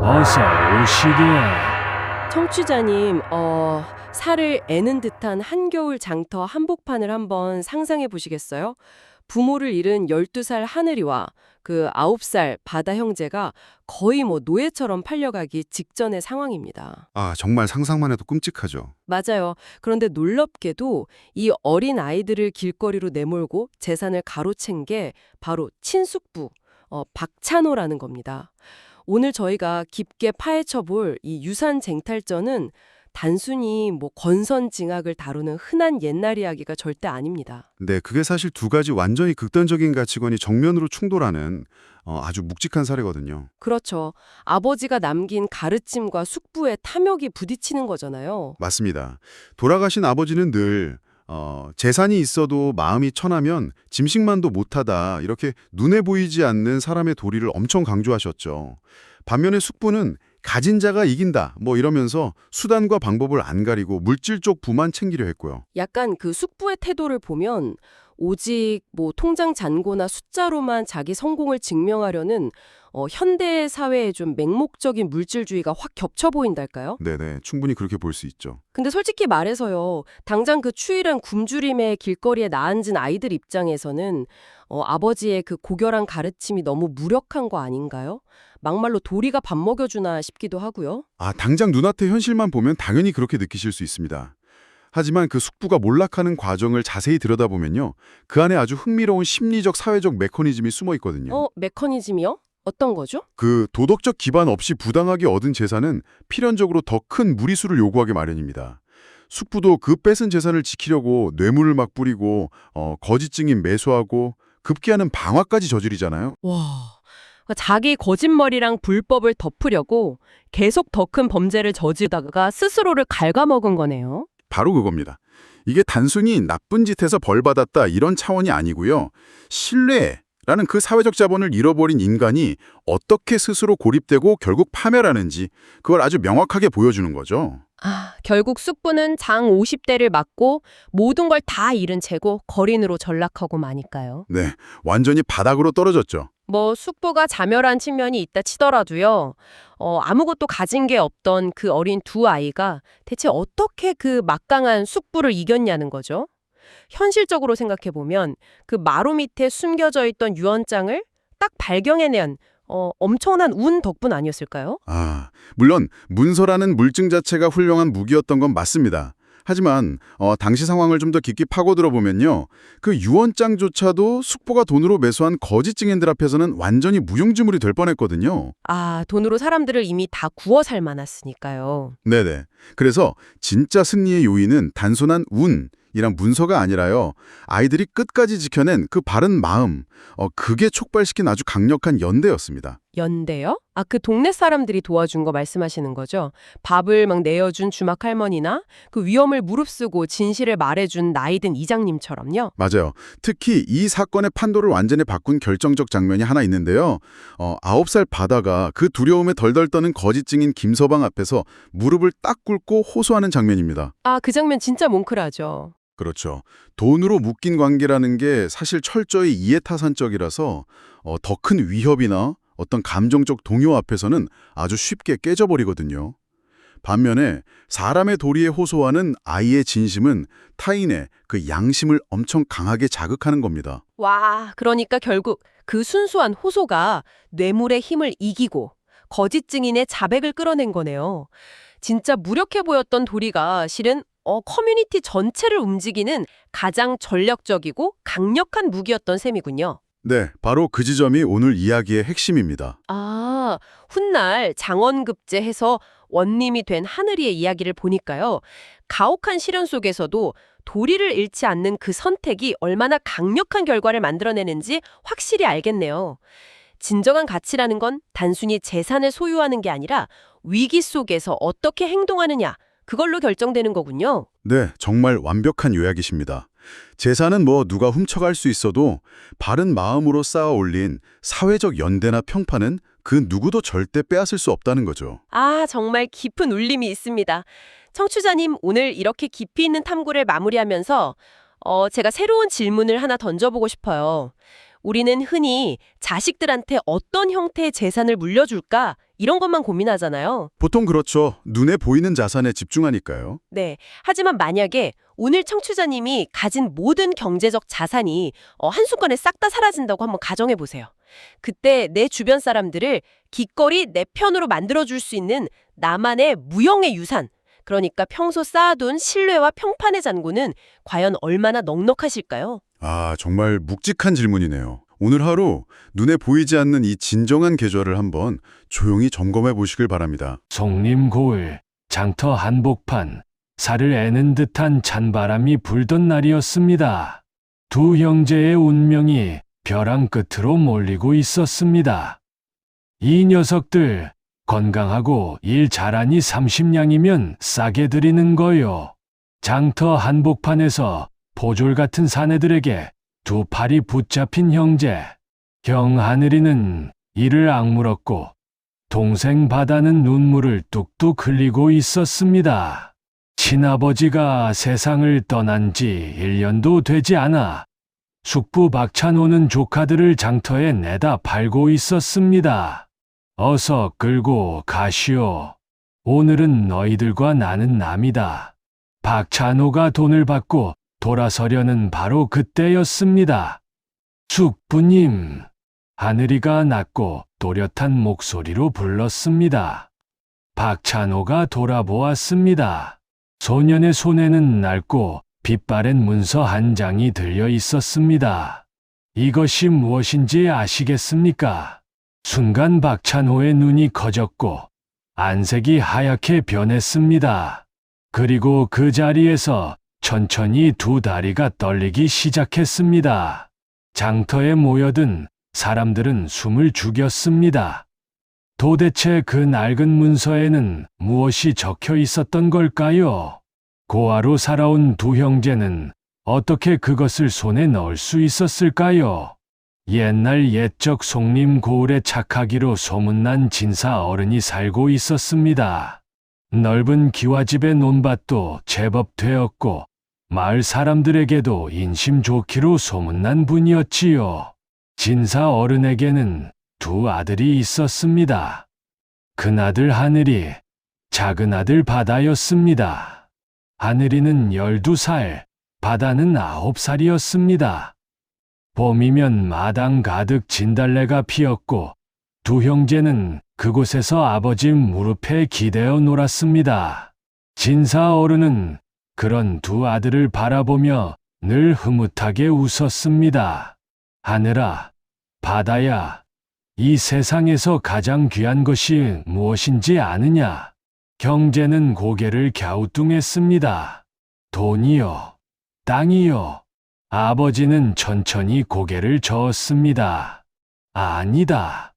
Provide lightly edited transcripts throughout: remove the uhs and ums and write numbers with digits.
어서 오시게. 청취자님, 살을 애는 듯한 한겨울 장터 한복판을 한번 상상해 보시겠어요? 부모를 잃은 12살 하늘이와 그 9살 바다 형제가 거의 뭐 노예처럼 팔려가기 직전의 상황입니다. 아, 정말 상상만 해도 끔찍하죠. 맞아요. 그런데 놀랍게도 이 어린 아이들을 길거리로 내몰고 재산을 가로챈 게 바로 친숙부, 박찬호라는 겁니다. 오늘 저희가 깊게 파헤쳐 볼 이 유산 쟁탈전은 단순히 뭐 권선징악을 다루는 흔한 옛날 이야기가 절대 아닙니다. 네, 그게 사실 두 가지 완전히 극단적인 가치관이 정면으로 충돌하는 아주 묵직한 사례거든요. 그렇죠. 아버지가 남긴 가르침과 숙부의 탐욕이 부딪히는 거잖아요. 맞습니다. 돌아가신 아버지는 늘 재산이 있어도 마음이 천하면 짐승만도 못하다 이렇게 눈에 보이지 않는 사람의 도리를 엄청 강조하셨죠. 반면에 숙부는 가진 자가 이긴다 뭐 이러면서 수단과 방법을 안 가리고 물질적 부만 챙기려 했고요. 약간 그 숙부의 태도를 보면 오직 뭐 통장 잔고나 숫자로만 자기 성공을 증명하려는 현대 사회의 좀 맹목적인 물질주의가 확 겹쳐 보인달까요? 네네, 충분히 그렇게 볼 수 있죠. 근데 솔직히 말해서요, 당장 그 추일한 굶주림의 길거리에 나앉은 아이들 입장에서는 아버지의 그 고결한 가르침이 너무 무력한 거 아닌가요? 막말로 도리가 밥 먹여주나 싶기도 하고요. 아, 당장 눈앞의 현실만 보면 당연히 그렇게 느끼실 수 있습니다. 하지만 그 숙부가 몰락하는 과정을 자세히 들여다보면요, 그 안에 아주 흥미로운 심리적 사회적 메커니즘이 숨어 있거든요. 메커니즘이요? 어떤 거죠? 그 도덕적 기반 없이 부당하게 얻은 재산은 필연적으로 더 큰 무리수를 요구하게 마련입니다. 숙부도 그 뺏은 재산을 지키려고 뇌물을 막 뿌리고 거짓 증인 매수하고 급기야는 방화까지 저지르잖아요. 와, 자기 거짓말이랑 불법을 덮으려고 계속 더 큰 범죄를 저지르다가 스스로를 갉아먹은 거네요. 바로 그겁니다. 이게 단순히 나쁜 짓해서 벌받았다 이런 차원이 아니고요. 신뢰라는 그 사회적 자본을 잃어버린 인간이 어떻게 스스로 고립되고 결국 파멸하는지 그걸 아주 명확하게 보여주는 거죠. 결국 숙부는 장 50대를 맞고 모든 걸 다 잃은 채고 거린으로 전락하고 마니까요. 네, 완전히 바닥으로 떨어졌죠. 뭐 숙부가 자멸한 측면이 있다 치더라도요. 아무것도 가진 게 없던 그 어린 두 아이가 대체 어떻게 그 막강한 숙부를 이겼냐는 거죠. 현실적으로 생각해 보면 그 마루 밑에 숨겨져 있던 유언장을 딱 발견해낸 엄청난 운 덕분 아니었을까요? 아, 물론 문서라는 물증 자체가 훌륭한 무기였던 건 맞습니다. 하지만 당시 상황을 좀 더 깊게 파고들어 보면요. 그 유언장조차도 숙부가 돈으로 매수한 거짓 증인들 앞에서는 완전히 무용지물이 될 뻔했거든요. 돈으로 사람들을 이미 다 구워 삶아놨으니까요. 네네. 그래서 진짜 승리의 요인은 단순한 운이랑 문서가 아니라요. 아이들이 끝까지 지켜낸 그 바른 마음, 그게 촉발시킨 아주 강력한 연대였습니다. 연대요? 그 동네 사람들이 도와준 거 말씀하시는 거죠? 밥을 막 내어준 주막 할머니나 그 위험을 무릅쓰고 진실을 말해준 나이든 이장님처럼요? 맞아요. 특히 이 사건의 판도를 완전히 바꾼 결정적 장면이 하나 있는데요. 9살 바다가 그 두려움에 덜덜 떠는 거짓 증인 김서방 앞에서 무릎을 딱 꿇고 호소하는 장면입니다. 그 장면 진짜 뭉클하죠. 그렇죠. 돈으로 묶인 관계라는 게 사실 철저히 이해타산적이라서 더 큰 위협이나 어떤 감정적 동요 앞에서는 아주 쉽게 깨져버리거든요. 반면에 사람의 도리에 호소하는 아이의 진심은 타인의 그 양심을 엄청 강하게 자극하는 겁니다. 와, 그러니까 결국 그 순수한 호소가 뇌물의 힘을 이기고 거짓 증인의 자백을 끌어낸 거네요. 진짜 무력해 보였던 도리가 실은 커뮤니티 전체를 움직이는 가장 전략적이고 강력한 무기였던 셈이군요. 네, 바로 그 지점이 오늘 이야기의 핵심입니다. 훗날 장원급제해서 원님이 된 하늘이의 이야기를 보니까요. 가혹한 시련 속에서도 도리를 잃지 않는 그 선택이 얼마나 강력한 결과를 만들어내는지 확실히 알겠네요. 진정한 가치라는 건 단순히 재산을 소유하는 게 아니라 위기 속에서 어떻게 행동하느냐, 그걸로 결정되는 거군요. 네, 정말 완벽한 요약이십니다. 재산은 뭐 누가 훔쳐갈 수 있어도 바른 마음으로 쌓아 올린 사회적 연대나 평판은 그 누구도 절대 빼앗을 수 없다는 거죠. 정말 깊은 울림이 있습니다. 청취자님, 오늘 이렇게 깊이 있는 탐구를 마무리하면서 제가 새로운 질문을 하나 던져보고 싶어요. 우리는 흔히 자식들한테 어떤 형태의 재산을 물려줄까? 이런 것만 고민하잖아요. 보통 그렇죠. 눈에 보이는 자산에 집중하니까요. 네. 하지만 만약에 오늘 청취자님이 가진 모든 경제적 자산이 한순간에 싹 다 사라진다고 한번 가정해 보세요. 그때 내 주변 사람들을 기꺼이 내 편으로 만들어줄 수 있는 나만의 무형의 유산, 그러니까 평소 쌓아둔 신뢰와 평판의 잔고는 과연 얼마나 넉넉하실까요? 아, 정말 묵직한 질문이네요. 오늘 하루 눈에 보이지 않는 이 진정한 계좌를 한번 조용히 점검해 보시길 바랍니다. 송림 고을, 장터 한복판, 살을 애는 듯한 찬바람이 불던 날이었습니다. 두 형제의 운명이 벼랑 끝으로 몰리고 있었습니다. 이 녀석들 건강하고 일 잘하니 30냥이면 싸게 드리는 거요. 장터 한복판에서 포졸 같은 사내들에게 두 팔이 붙잡힌 형제. 형 하늘이는 이를 악물었고 동생 바다는 눈물을 뚝뚝 흘리고 있었습니다. 친아버지가 세상을 떠난 지 1년도 되지 않아 숙부 박찬호는 조카들을 장터에 내다 팔고 있었습니다. 어서 끌고 가시오. 오늘은 너희들과 나는 남이다. 박찬호가 돈을 받고 돌아서려는 바로 그때였습니다. 숙부님, 하늘이가 낮고 또렷한 목소리로 불렀습니다. 박찬호가 돌아보았습니다. 소년의 손에는 낡고 빛바랜 문서 한 장이 들려 있었습니다. 이것이 무엇인지 아시겠습니까? 순간 박찬호의 눈이 커졌고 안색이 하얗게 변했습니다. 그리고 그 자리에서 천천히 두 다리가 떨리기 시작했습니다. 장터에 모여든 사람들은 숨을 죽였습니다. 도대체 그 낡은 문서에는 무엇이 적혀 있었던 걸까요? 고아로 살아온 두 형제는 어떻게 그것을 손에 넣을 수 있었을까요? 옛날 옛적 송림 고을에 착하기로 소문난 진사 어른이 살고 있었습니다. 넓은 기와집의 논밭도 제법 되었고 마을 사람들에게도 인심 좋기로 소문난 분이었지요. 진사 어른에게는 두 아들이 있었습니다. 큰아들 하늘이, 작은아들 바다였습니다. 하늘이는 12살, 바다는 9살이었습니다. 봄이면 마당 가득 진달래가 피었고 두 형제는 그곳에서 아버지 무릎에 기대어 놀았습니다. 진사 어른은 그런 두 아들을 바라보며 늘 흐뭇하게 웃었습니다. 하늘아, 바다야, 이 세상에서 가장 귀한 것이 무엇인지 아느냐? 형제는 고개를 갸우뚱했습니다. 돈이요, 땅이요. 아버지는 천천히 고개를 저었습니다. 아니다.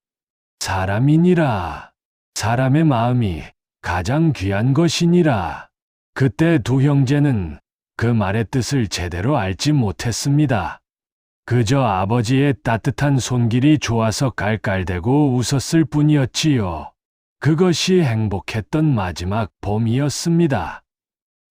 사람이니라. 사람의 마음이 가장 귀한 것이니라. 그때 두 형제는 그 말의 뜻을 제대로 알지 못했습니다. 그저 아버지의 따뜻한 손길이 좋아서 깔깔대고 웃었을 뿐이었지요. 그것이 행복했던 마지막 봄이었습니다.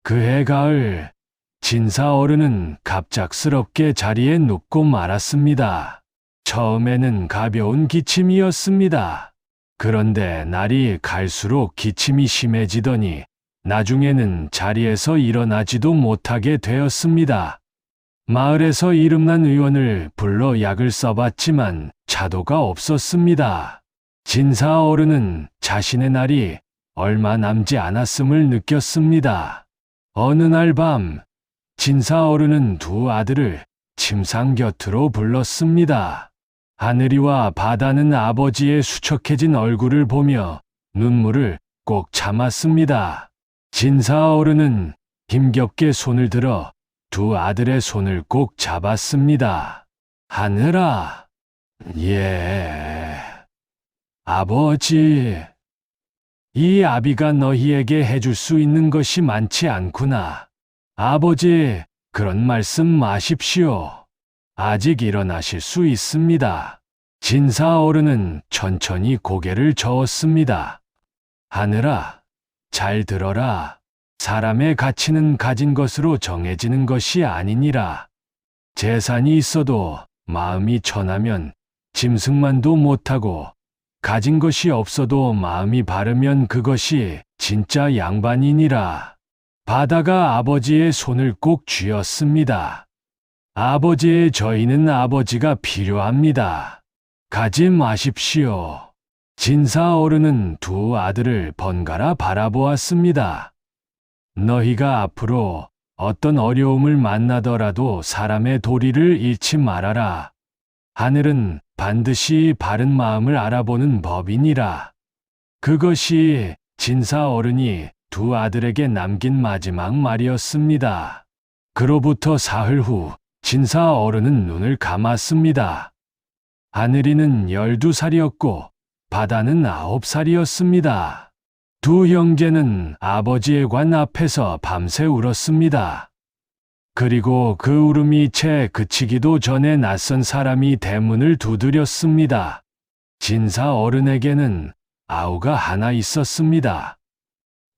그해 가을, 진사 어른은 갑작스럽게 자리에 눕고 말았습니다. 처음에는 가벼운 기침이었습니다. 그런데 날이 갈수록 기침이 심해지더니 나중에는 자리에서 일어나지도 못하게 되었습니다. 마을에서 이름난 의원을 불러 약을 써봤지만 차도가 없었습니다. 진사 어른은 자신의 날이 얼마 남지 않았음을 느꼈습니다. 어느 날 밤, 진사 어른은 두 아들을 침상 곁으로 불렀습니다. 하늘이와 바다는 아버지의 수척해진 얼굴을 보며 눈물을 꼭 참았습니다. 진사 어른은 힘겹게 손을 들어 두 아들의 손을 꼭 잡았습니다. 하늘아, 예, 아버지, 이 아비가 너희에게 해줄 수 있는 것이 많지 않구나. 아버지, 그런 말씀 마십시오. 아직 일어나실 수 있습니다. 진사 어른은 천천히 고개를 저었습니다. 하늘아, 잘 들어라. 사람의 가치는 가진 것으로 정해지는 것이 아니니라. 재산이 있어도 마음이 천하면 짐승만도 못하고 가진 것이 없어도 마음이 바르면 그것이 진짜 양반이니라. 바다가 아버지의 손을 꼭 쥐었습니다. 아버지의 저희는 아버지가 필요합니다. 가지 마십시오. 진사 어른은 두 아들을 번갈아 바라보았습니다. 너희가 앞으로 어떤 어려움을 만나더라도 사람의 도리를 잃지 말아라. 하늘은 반드시 바른 마음을 알아보는 법이니라. 그것이 진사 어른이 두 아들에게 남긴 마지막 말이었습니다. 그로부터 사흘 후 진사 어른은 눈을 감았습니다. 하늘이는 12살이었고 바다는 9살이었습니다. 두 형제는 아버지의 관 앞에서 밤새 울었습니다. 그리고 그 울음이 채 그치기도 전에 낯선 사람이 대문을 두드렸습니다. 진사 어른에게는 아우가 하나 있었습니다.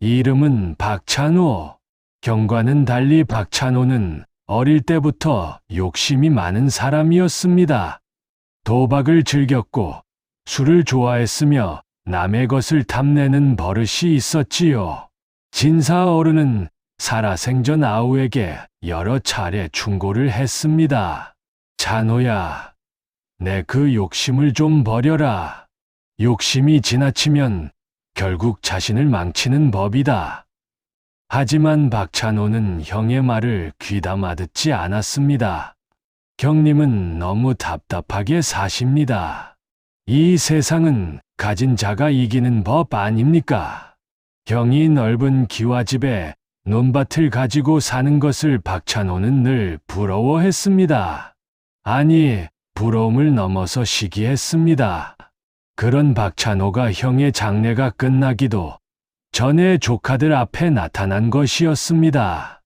이름은 박찬호. 경과는 달리 박찬호는 어릴 때부터 욕심이 많은 사람이었습니다. 도박을 즐겼고 술을 좋아했으며 남의 것을 탐내는 버릇이 있었지요. 진사 어른은 살아생전 아우에게 여러 차례 충고를 했습니다. 찬호야, 내 그 욕심을 좀 버려라. 욕심이 지나치면 결국 자신을 망치는 법이다. 하지만 박찬호는 형의 말을 귀담아 듣지 않았습니다. 형님은 너무 답답하게 사십니다. 이 세상은 가진 자가 이기는 법 아닙니까? 형이 넓은 기와집에 논밭을 가지고 사는 것을 박찬호는 늘 부러워했습니다. 아니, 부러움을 넘어서 시기했습니다. 그런 박찬호가 형의 장례가 끝나기도 전에 조카들 앞에 나타난 것이었습니다.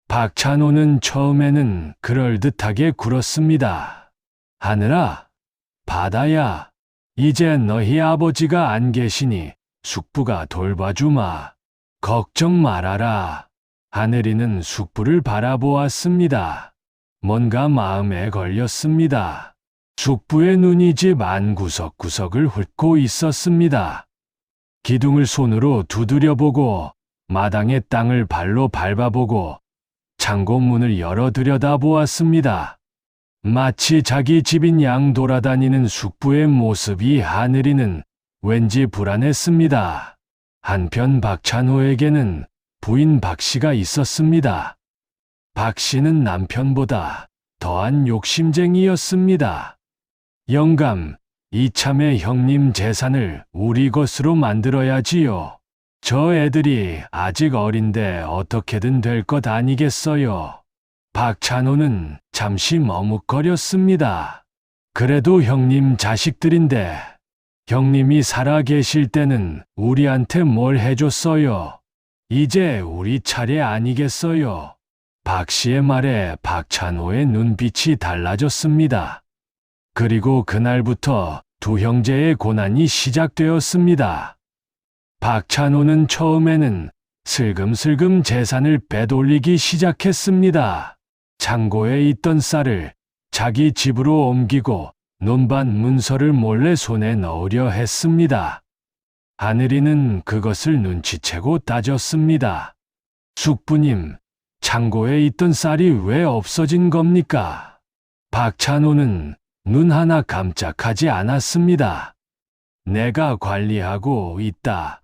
박찬호는 처음에는 그럴듯하게 굴었습니다. 하늘아, 바다야, 이제 너희 아버지가 안 계시니 숙부가 돌봐주마. 걱정 말아라. 하늘이는 숙부를 바라보았습니다. 뭔가 마음에 걸렸습니다. 숙부의 눈이 집 안 구석구석을 훑고 있었습니다. 기둥을 손으로 두드려보고 마당의 땅을 발로 밟아보고 창고 문을 열어 들여다보았습니다. 마치 자기 집인 양 돌아다니는 숙부의 모습이 하늘이는 왠지 불안했습니다. 한편 박찬호에게는 부인 박씨가 있었습니다. 박씨는 남편보다 더한 욕심쟁이였습니다. 영감, 이참에 형님 재산을 우리 것으로 만들어야지요. 저 애들이 아직 어린데 어떻게든 될 것 아니겠어요. 박찬호는 잠시 머뭇거렸습니다. 그래도 형님 자식들인데 형님이 살아 계실 때는 우리한테 뭘 해줬어요. 이제 우리 차례 아니겠어요. 박씨의 말에 박찬호의 눈빛이 달라졌습니다. 그리고 그날부터 두 형제의 고난이 시작되었습니다. 박찬호는 처음에는 슬금슬금 재산을 빼돌리기 시작했습니다. 창고에 있던 쌀을 자기 집으로 옮기고 논밭 문서를 몰래 손에 넣으려 했습니다. 하늘이는 그것을 눈치채고 따졌습니다. 숙부님, 창고에 있던 쌀이 왜 없어진 겁니까? 박찬호는 눈 하나 깜짝하지 않았습니다. 내가 관리하고 있다.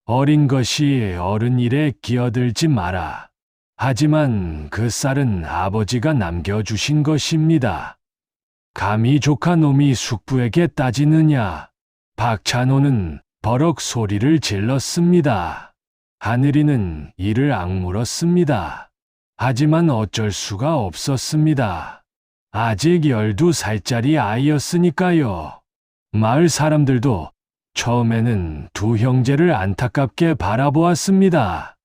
어린 것이 어른 일에 끼어들지 마라. 하지만 그 쌀은 아버지가 남겨주신 것입니다. 감히 조카 놈이 숙부에게 따지느냐. 박찬호는 버럭 소리를 질렀습니다. 하늘이는 이를 악물었습니다. 하지만 어쩔 수가 없었습니다. 아직 12살짜리 아이였으니까요. 마을 사람들도 처음에는 두 형제를 안타깝게 바라보았습니다.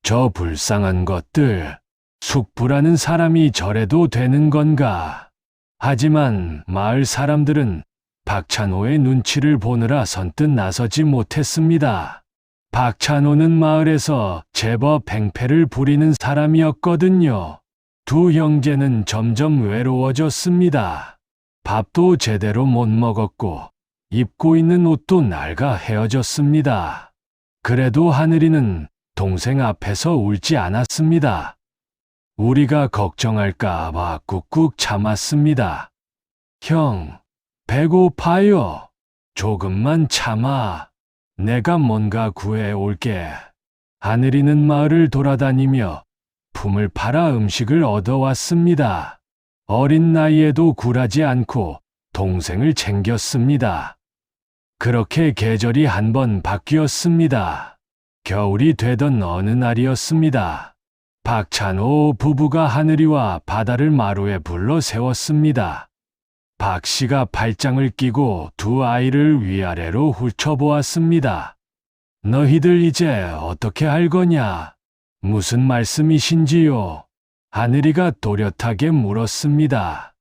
저 불쌍한 것들, 숙부라는 사람이 저래도 되는 건가? 하지만 마을 사람들은 박찬호의 눈치를 보느라 선뜻 나서지 못했습니다. 박찬호는 마을에서 제법 행패를 부리는 사람이었거든요. 두 형제는 점점 외로워졌습니다. 밥도 제대로 못 먹었고 입고 있는 옷도 낡아 헤어졌습니다. 그래도 하늘이는 동생 앞에서 울지 않았습니다. 우리가 걱정할까 봐 꾹꾹 참았습니다. 형, 배고파요. 조금만 참아. 내가 뭔가 구해 올게. 하늘이는 마을을 돌아다니며 품을 팔아 음식을 얻어왔습니다. 어린 나이에도 굴하지 않고 동생을 챙겼습니다. 그렇게 계절이 한 번 바뀌었습니다. 겨울이 되던 어느 날이었습니다. 박찬호 부부가 하늘이와 바다를 마루에 불러 세웠습니다. 박 씨가 발장을 끼고 두 아이를 위아래로 훑어보았습니다. 너희들 이제 어떻게 할 거냐? 무슨 말씀이신지요? 하늘이가 또렷하게 물었습니다.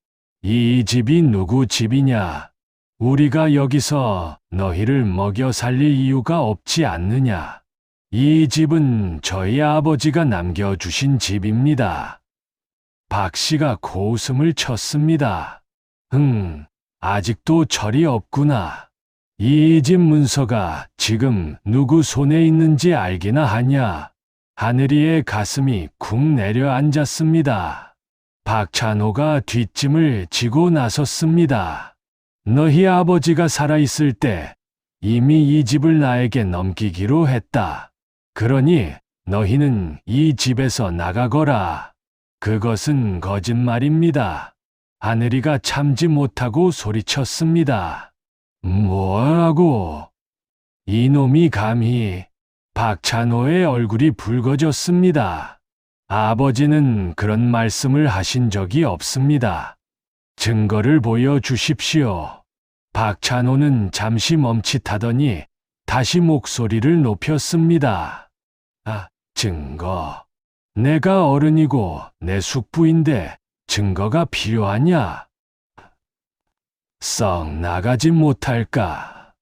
이 집이 누구 집이냐? 우리가 여기서 너희를 먹여 살릴 이유가 없지 않느냐? 이 집은 저희 아버지가 남겨주신 집입니다. 박 씨가 고웃음을 쳤습니다. 아직도 철이 없구나. 이 집 문서가 지금 누구 손에 있는지 알기나 하냐? 하늘이의 가슴이 쿵 내려앉았습니다. 박찬호가 뒷짐을 지고 나섰습니다. 너희 아버지가 살아있을 때 이미 이 집을 나에게 넘기기로 했다. 그러니 너희는 이 집에서 나가거라. 그것은 거짓말입니다. 하늘이가 참지 못하고 소리쳤습니다. 뭐라고? 이놈이 감히. 박찬호의 얼굴이 붉어졌습니다. 아버지는 그런 말씀을 하신 적이 없습니다. 증거를 보여주십시오. 박찬호는 잠시 멈칫하더니 다시 목소리를 높였습니다. 증거. 내가 어른이고 내 숙부인데 증거가 필요하냐? 썩 나가지 못할까?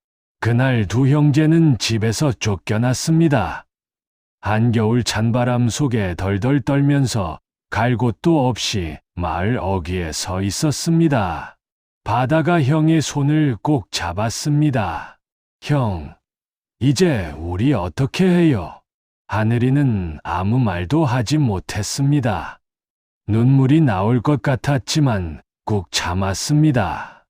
그날 두 형제는 집에서 쫓겨났습니다. 한겨울 찬바람 속에 덜덜 떨면서 갈 곳도 없이 마을 어귀에 서 있었습니다. 바다가 형의 손을 꼭 잡았습니다. 형, 이제 우리 어떻게 해요? 하늘이는 아무 말도 하지 못했습니다. 눈물이 나올 것 같았지만 꾹 참았습니다.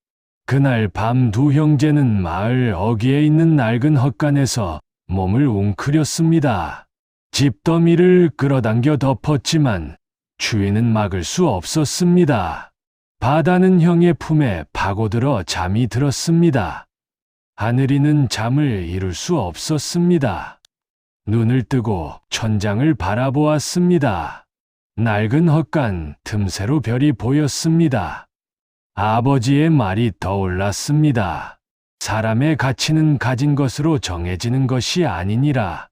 그날 밤 두 형제는 마을 어귀에 있는 낡은 헛간에서 몸을 웅크렸습니다. 집더미를 끌어당겨 덮었지만 추위는 막을 수 없었습니다. 바다는 형의 품에 파고들어 잠이 들었습니다. 하늘이는 잠을 이룰 수 없었습니다. 눈을 뜨고 천장을 바라보았습니다. 낡은 헛간 틈새로 별이 보였습니다. 아버지의 말이 떠올랐습니다. 사람의 가치는 가진 것으로 정해지는 것이 아니니라.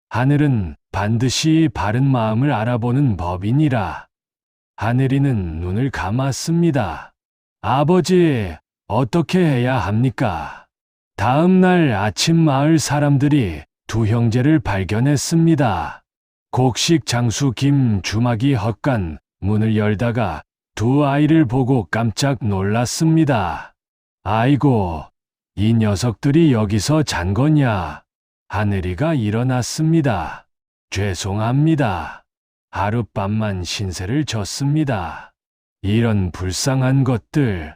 하늘은 반드시 바른 마음을 알아보는 법이니라. 하늘이는 눈을 감았습니다. 아버지, 어떻게 해야 합니까? 다음 날 아침 마을 사람들이 두 형제를 발견했습니다. 곡식 장수 김주막이 헛간 문을 열다가 두 아이를 보고 깜짝 놀랐습니다. 아이고, 이 녀석들이 여기서 잔 거냐? 하늘이가 일어났습니다. 죄송합니다. 하룻밤만 신세를 졌습니다. 이런 불쌍한 것들.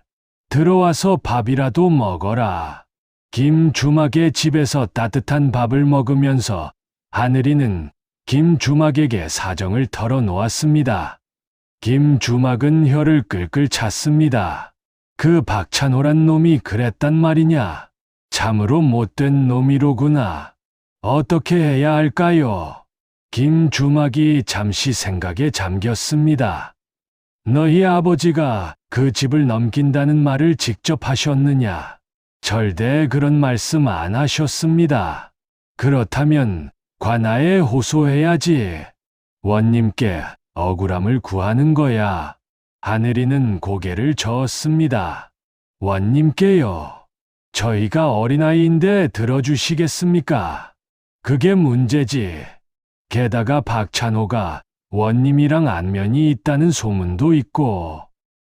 들어와서 밥이라도 먹어라. 김주막의 집에서 따뜻한 밥을 먹으면서 하늘이는 김주막에게 사정을 털어놓았습니다. 김주막은 혀를 끌끌 찼습니다. 그 박찬호란 놈이 그랬단 말이냐? 참으로 못된 놈이로구나. 어떻게 해야 할까요? 김주막이 잠시 생각에 잠겼습니다. 너희 아버지가 그 집을 넘긴다는 말을 직접 하셨느냐? 절대 그런 말씀 안 하셨습니다. 그렇다면 관아에 호소해야지. 원님께 억울함을 구하는 거야. 하늘이는 고개를 저었습니다. 원님께요. 저희가 어린아이인데 들어주시겠습니까? 그게 문제지. 게다가 박찬호가 원님이랑 안면이 있다는 소문도 있고.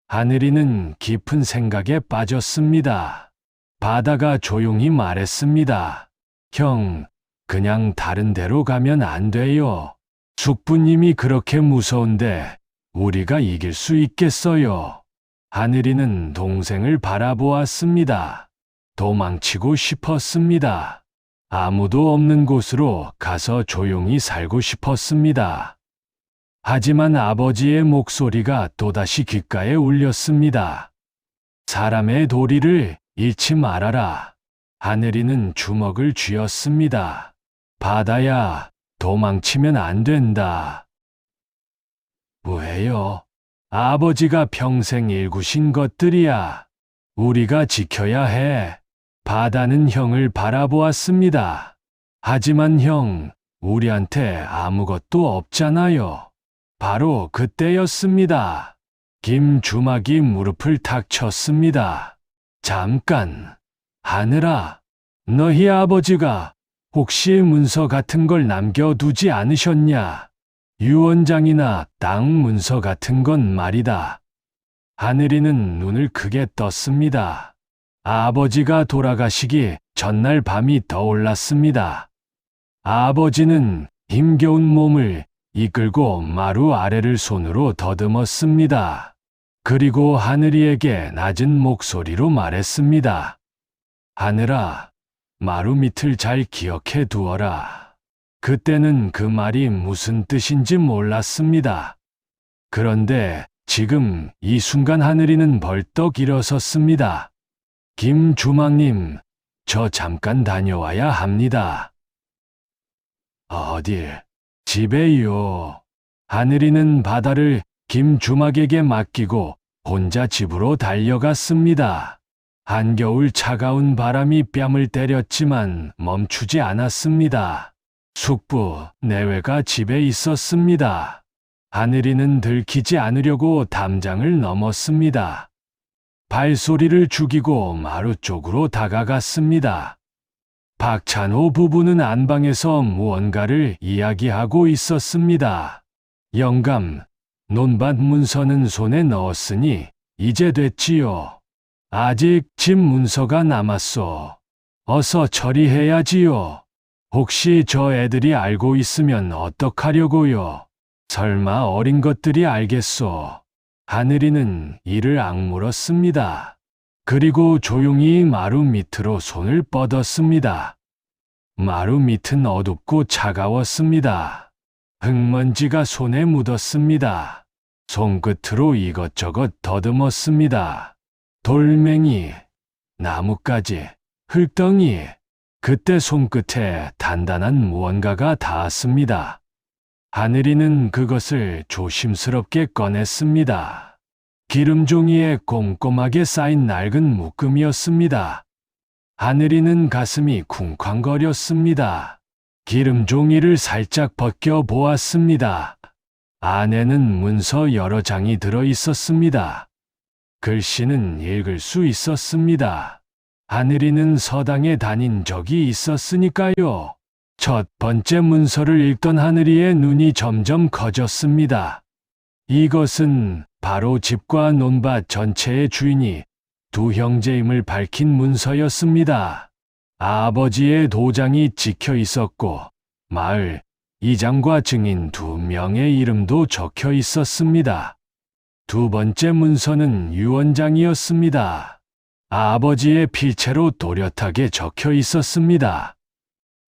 하늘이는 깊은 생각에 빠졌습니다. 바다가 조용히 말했습니다. 형, 그냥 다른 데로 가면 안 돼요. 숙부님이 그렇게 무서운데 우리가 이길 수 있겠어요. 하늘이는 동생을 바라보았습니다. 도망치고 싶었습니다. 아무도 없는 곳으로 가서 조용히 살고 싶었습니다. 하지만 아버지의 목소리가 또다시 귓가에 울렸습니다. 사람의 도리를 잃지 말아라. 하늘이는 주먹을 쥐었습니다. 바다야, 도망치면 안 된다. 왜요? 아버지가 평생 일구신 것들이야. 우리가 지켜야 해. 바다는 형을 바라보았습니다. 하지만 형, 우리한테 아무것도 없잖아요. 바로 그때였습니다. 김주막이 무릎을 탁 쳤습니다. 잠깐, 하늘아, 너희 아버지가 혹시 문서 같은 걸 남겨두지 않으셨냐? 유언장이나 땅 문서 같은 건 말이다. 하늘이는 눈을 크게 떴습니다. 아버지가 돌아가시기 전날 밤이 떠올랐습니다. 아버지는 힘겨운 몸을 이끌고 마루 아래를 손으로 더듬었습니다. 그리고 하늘이에게 낮은 목소리로 말했습니다. 하늘아, 마루 밑을 잘 기억해 두어라. 그때는 그 말이 무슨 뜻인지 몰랐습니다. 그런데 지금 이 순간 하늘이는 벌떡 일어섰습니다. 김주막님, 저 잠깐 다녀와야 합니다. 어딜? 집에요. 하늘이는 바다를 김주막에게 맡기고 혼자 집으로 달려갔습니다. 한겨울 차가운 바람이 뺨을 때렸지만 멈추지 않았습니다. 숙부, 내외가 집에 있었습니다. 하늘이는 들키지 않으려고 담장을 넘었습니다. 발소리를 죽이고 마루 쪽으로 다가갔습니다. 박찬호 부부는 안방에서 무언가를 이야기하고 있었습니다. 영감, 논밭 문서는 손에 넣었으니 이제 됐지요. 아직 집 문서가 남았소. 어서 처리해야지요. 혹시 저 애들이 알고 있으면 어떡하려고요? 설마 어린 것들이 알겠소. 하늘이는 이를 악물었습니다. 그리고 조용히 마루 밑으로 손을 뻗었습니다. 마루 밑은 어둡고 차가웠습니다. 흙먼지가 손에 묻었습니다. 손끝으로 이것저것 더듬었습니다. 돌멩이, 나뭇가지, 흙덩이. 그때 손끝에 단단한 무언가가 닿았습니다. 하늘이는 그것을 조심스럽게 꺼냈습니다. 기름종이에 꼼꼼하게 쌓인 낡은 묶음이었습니다. 하늘이는 가슴이 쿵쾅거렸습니다. 기름종이를 살짝 벗겨 보았습니다. 안에는 문서 여러 장이 들어 있었습니다. 글씨는 읽을 수 있었습니다. 하늘이는 서당에 다닌 적이 있었으니까요. 첫 번째 문서를 읽던 하늘이의 눈이 점점 커졌습니다. 이것은 바로 집과 논밭 전체의 주인이 두 형제임을 밝힌 문서였습니다. 아버지의 도장이 찍혀 있었고 마을 이장과 증인 2명의 이름도 적혀 있었습니다. 두 번째 문서는 유언장이었습니다. 아버지의 필체로 또렷하게 적혀 있었습니다.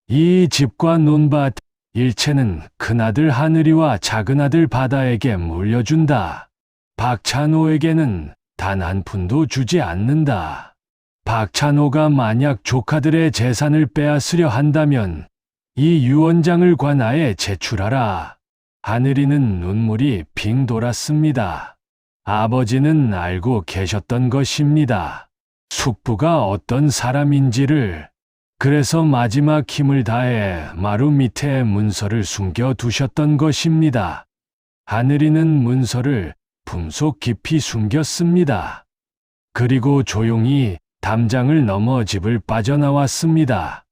이 집과 논밭 일체는 큰아들 하늘이와 작은아들 바다에게 물려준다. 박찬호에게는 단 한 푼도 주지 않는다. 박찬호가 만약 조카들의 재산을 빼앗으려 한다면 이 유언장을 관아에 제출하라. 하늘이는 눈물이 빙 돌았습니다. 아버지는 알고 계셨던 것입니다. 숙부가 어떤 사람인지를. 그래서 마지막 힘을 다해 마루 밑에 문서를 숨겨 두셨던 것입니다. 하늘이는 문서를 품속 깊이 숨겼습니다. 그리고 조용히 담장을 넘어 집을 빠져나왔습니다.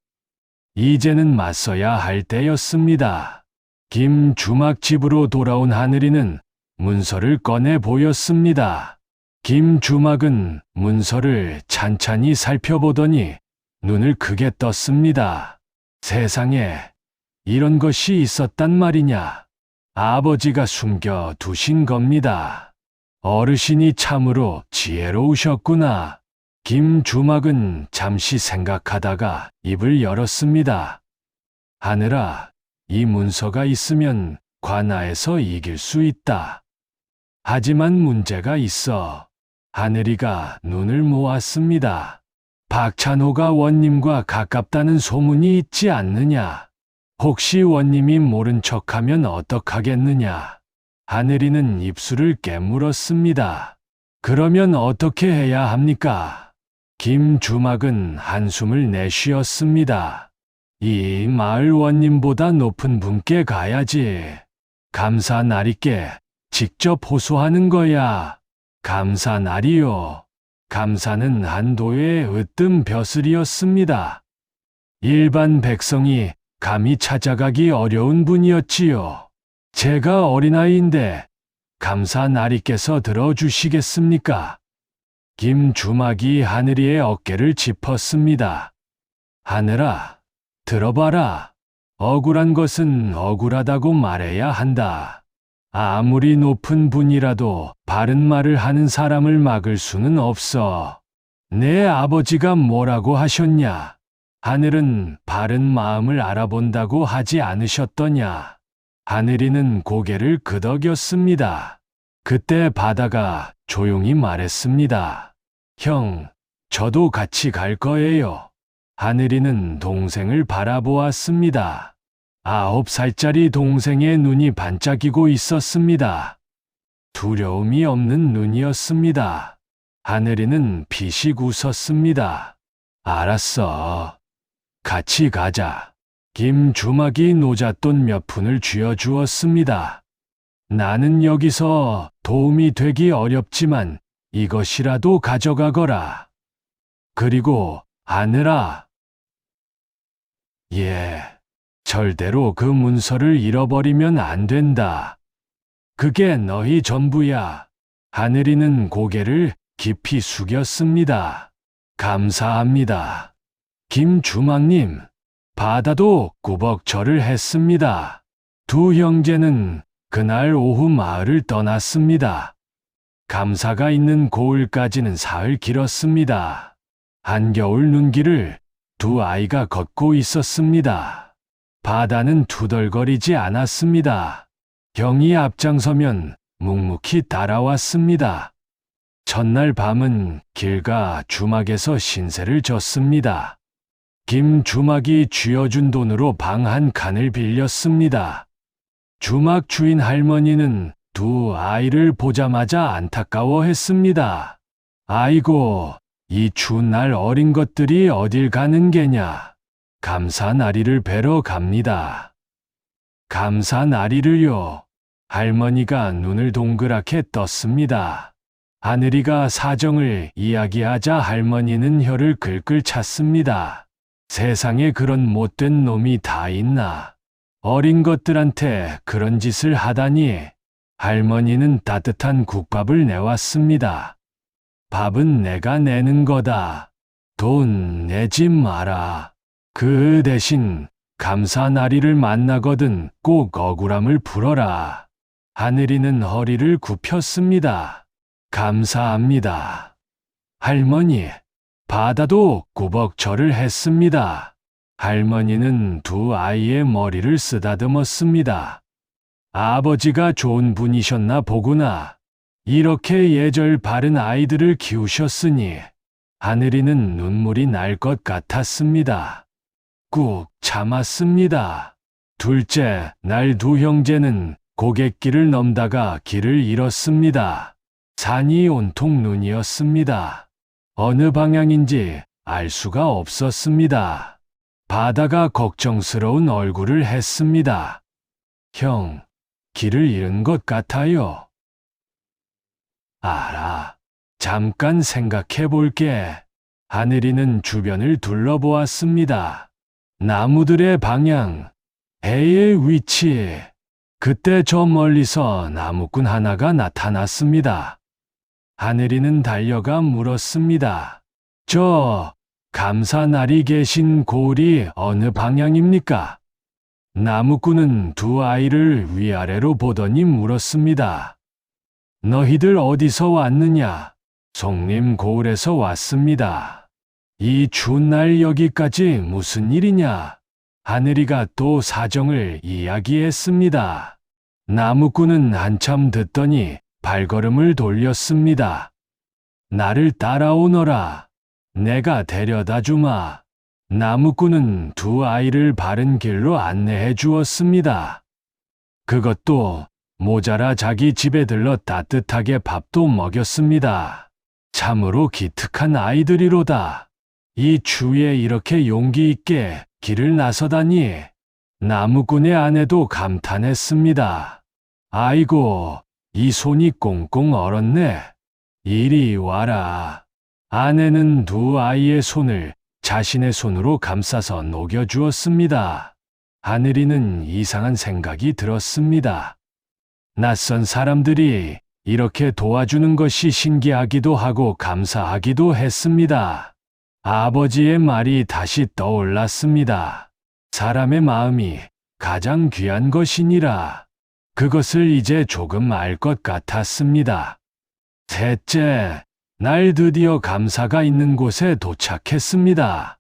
이제는 맞서야 할 때였습니다. 김주막 집으로 돌아온 하늘이는 문서를 꺼내 보였습니다. 김주막은 문서를 찬찬히 살펴보더니 눈을 크게 떴습니다. 세상에 이런 것이 있었단 말이냐. 아버지가 숨겨 두신 겁니다. 어르신이 참으로 지혜로우셨구나. 김주막은 잠시 생각하다가 입을 열었습니다. 하늘아, 이 문서가 있으면 관아에서 이길 수 있다. 하지만 문제가 있어. 하늘이가 눈을 모았습니다. 박찬호가 원님과 가깝다는 소문이 있지 않느냐. 혹시 원님이 모른 척하면 어떡하겠느냐. 하늘이는 입술을 깨물었습니다. 그러면 어떻게 해야 합니까? 김주막은 한숨을 내쉬었습니다. 이 마을 원님보다 높은 분께 가야지. 감사나리께 직접 호소하는 거야. 감사나리요. 감사는 한도의 으뜸 벼슬이었습니다. 일반 백성이 감히 찾아가기 어려운 분이었지요. 제가 어린아이인데 감사나리께서 들어주시겠습니까? 김주막이 하늘이의 어깨를 짚었습니다. 하늘아, 들어봐라. 억울한 것은 억울하다고 말해야 한다. 아무리 높은 분이라도 바른 말을 하는 사람을 막을 수는 없어. 내 아버지가 뭐라고 하셨냐? 하늘은 바른 마음을 알아본다고 하지 않으셨더냐? 하늘이는 고개를 끄덕였습니다. 그때 바다가 조용히 말했습니다. 형, 저도 같이 갈 거예요. 하늘이는 동생을 바라보았습니다. 9살짜리 동생의 눈이 반짝이고 있었습니다. 두려움이 없는 눈이었습니다. 하늘이는 피식 웃었습니다. 알았어. 같이 가자. 김주막이 노잣돈 몇 푼을 쥐어주었습니다. 나는 여기서 도움이 되기 어렵지만 이것이라도 가져가거라. 그리고 하늘아. 예. 절대로 그 문서를 잃어버리면 안 된다. 그게 너희 전부야. 하늘이는 고개를 깊이 숙였습니다. 감사합니다. 김주막님. 바다도 꾸벅 절을 했습니다. 두 형제는 그날 오후 마을을 떠났습니다. 감사가 있는 고을까지는 사흘 길었습니다. 한겨울 눈길을 두 아이가 걷고 있었습니다. 바다는 투덜거리지 않았습니다. 형이 앞장서면 묵묵히 따라왔습니다. 첫날 밤은 길가 주막에서 신세를 졌습니다. 김주막이 쥐어준 돈으로 방 한 칸을 빌렸습니다. 주막 주인 할머니는 두 아이를 보자마자 안타까워했습니다. 아이고, 이 추운 날 어린 것들이 어딜 가는 게냐. 감사나리를 뵈러 갑니다. 감사나리를요. 할머니가 눈을 동그랗게 떴습니다. 하늘이가 사정을 이야기하자 할머니는 혀를 끌끌 찼습니다. 세상에 그런 못된 놈이 다 있나. 어린 것들한테 그런 짓을 하다니. 할머니는 따뜻한 국밥을 내왔습니다. 밥은 내가 내는 거다. 돈 내지 마라. 그 대신 감사나리를 만나거든 꼭 억울함을 풀어라. 하늘이는 허리를 굽혔습니다. 감사합니다. 할머니. 바다도 꾸벅 절을 했습니다. 할머니는 두 아이의 머리를 쓰다듬었습니다. 아버지가 좋은 분이셨나 보구나. 이렇게 예절 바른 아이들을 키우셨으니. 하늘이는 눈물이 날 것 같았습니다. 꾹 참았습니다. 둘째 날 두 형제는 고갯길을 넘다가 길을 잃었습니다. 산이 온통 눈이었습니다. 어느 방향인지 알 수가 없었습니다. 바다가 걱정스러운 얼굴을 했습니다. 형, 길을 잃은 것 같아요. 알아. 잠깐 생각해 볼게. 하늘이는 주변을 둘러보았습니다. 나무들의 방향, 해의 위치. 그때 저 멀리서 나무꾼 하나가 나타났습니다. 하늘이는 달려가 물었습니다. 저 감사날이 계신 고을이 어느 방향입니까? 나무꾼은 두 아이를 위아래로 보더니 물었습니다. 너희들 어디서 왔느냐? 송림 고을에서 왔습니다. 이 추운 날 여기까지 무슨 일이냐? 하늘이가 또 사정을 이야기했습니다. 나무꾼은 한참 듣더니 발걸음을 돌렸습니다. 나를 따라오너라. 내가 데려다 주마. 나무꾼은 두 아이를 바른 길로 안내해 주었습니다. 그것도 모자라 자기 집에 들러 따뜻하게 밥도 먹였습니다. 참으로 기특한 아이들이로다. 이 추위에 이렇게 용기 있게 길을 나서다니. 나무꾼의 아내도 감탄했습니다. 아이고, 이 손이 꽁꽁 얼었네. 이리 와라. 아내는 두 아이의 손을 자신의 손으로 감싸서 녹여주었습니다. 하늘이는 이상한 생각이 들었습니다. 낯선 사람들이 이렇게 도와주는 것이 신기하기도 하고 감사하기도 했습니다. 아버지의 말이 다시 떠올랐습니다. 사람의 마음이 가장 귀한 것이니라. 그것을 이제 조금 알 것 같았습니다. 셋째, 날 드디어 감사가 있는 곳에 도착했습니다.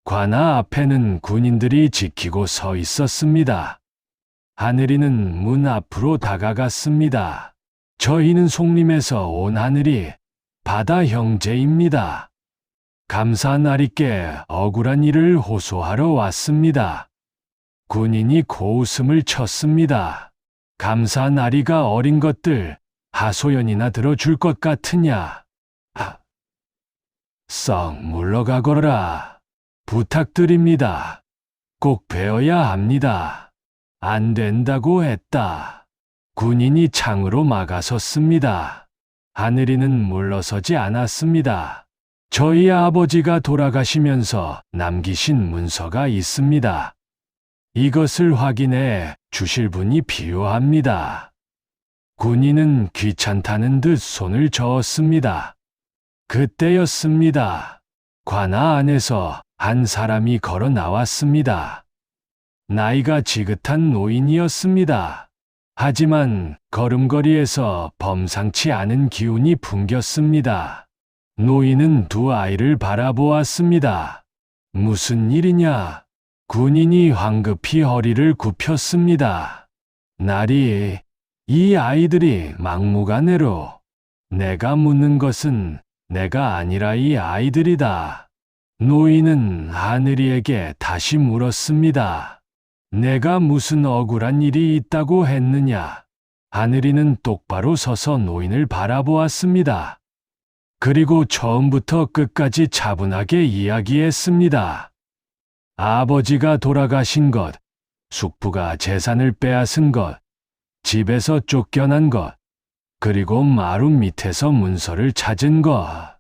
관아 앞에는 군인들이 지키고 서 있었습니다. 하늘이는 문 앞으로 다가갔습니다. 저희는 송림에서 온 하늘이 바다 형제입니다. 감사날이께 억울한 일을 호소하러 왔습니다. 군인이 고웃음을 쳤습니다. 감사날이가 어린 것들 하소연이나 들어줄 것 같으냐? 썩 물러가거라. 부탁드립니다. 꼭 배워야 합니다. 안 된다고 했다. 군인이 창으로 막아섰습니다. 하늘이는 물러서지 않았습니다. 저희 아버지가 돌아가시면서 남기신 문서가 있습니다. 이것을 확인해 주실 분이 필요합니다. 군인은 귀찮다는 듯 손을 저었습니다. 그때였습니다. 관아 안에서 한 사람이 걸어 나왔습니다. 나이가 지긋한 노인이었습니다. 하지만 걸음걸이에서 범상치 않은 기운이 풍겼습니다. 노인은 두 아이를 바라보았습니다. 무슨 일이냐? 군인이 황급히 허리를 굽혔습니다. 날이, 이 아이들이 막무가내로. 내가 묻는 것은 내가 아니라 이 아이들이다. 노인은 하늘이에게 다시 물었습니다. 내가 무슨 억울한 일이 있다고 했느냐? 하늘이는 똑바로 서서 노인을 바라보았습니다. 그리고 처음부터 끝까지 차분하게 이야기했습니다. 아버지가 돌아가신 것, 숙부가 재산을 빼앗은 것, 집에서 쫓겨난 것, 그리고 마루 밑에서 문서를 찾은 것.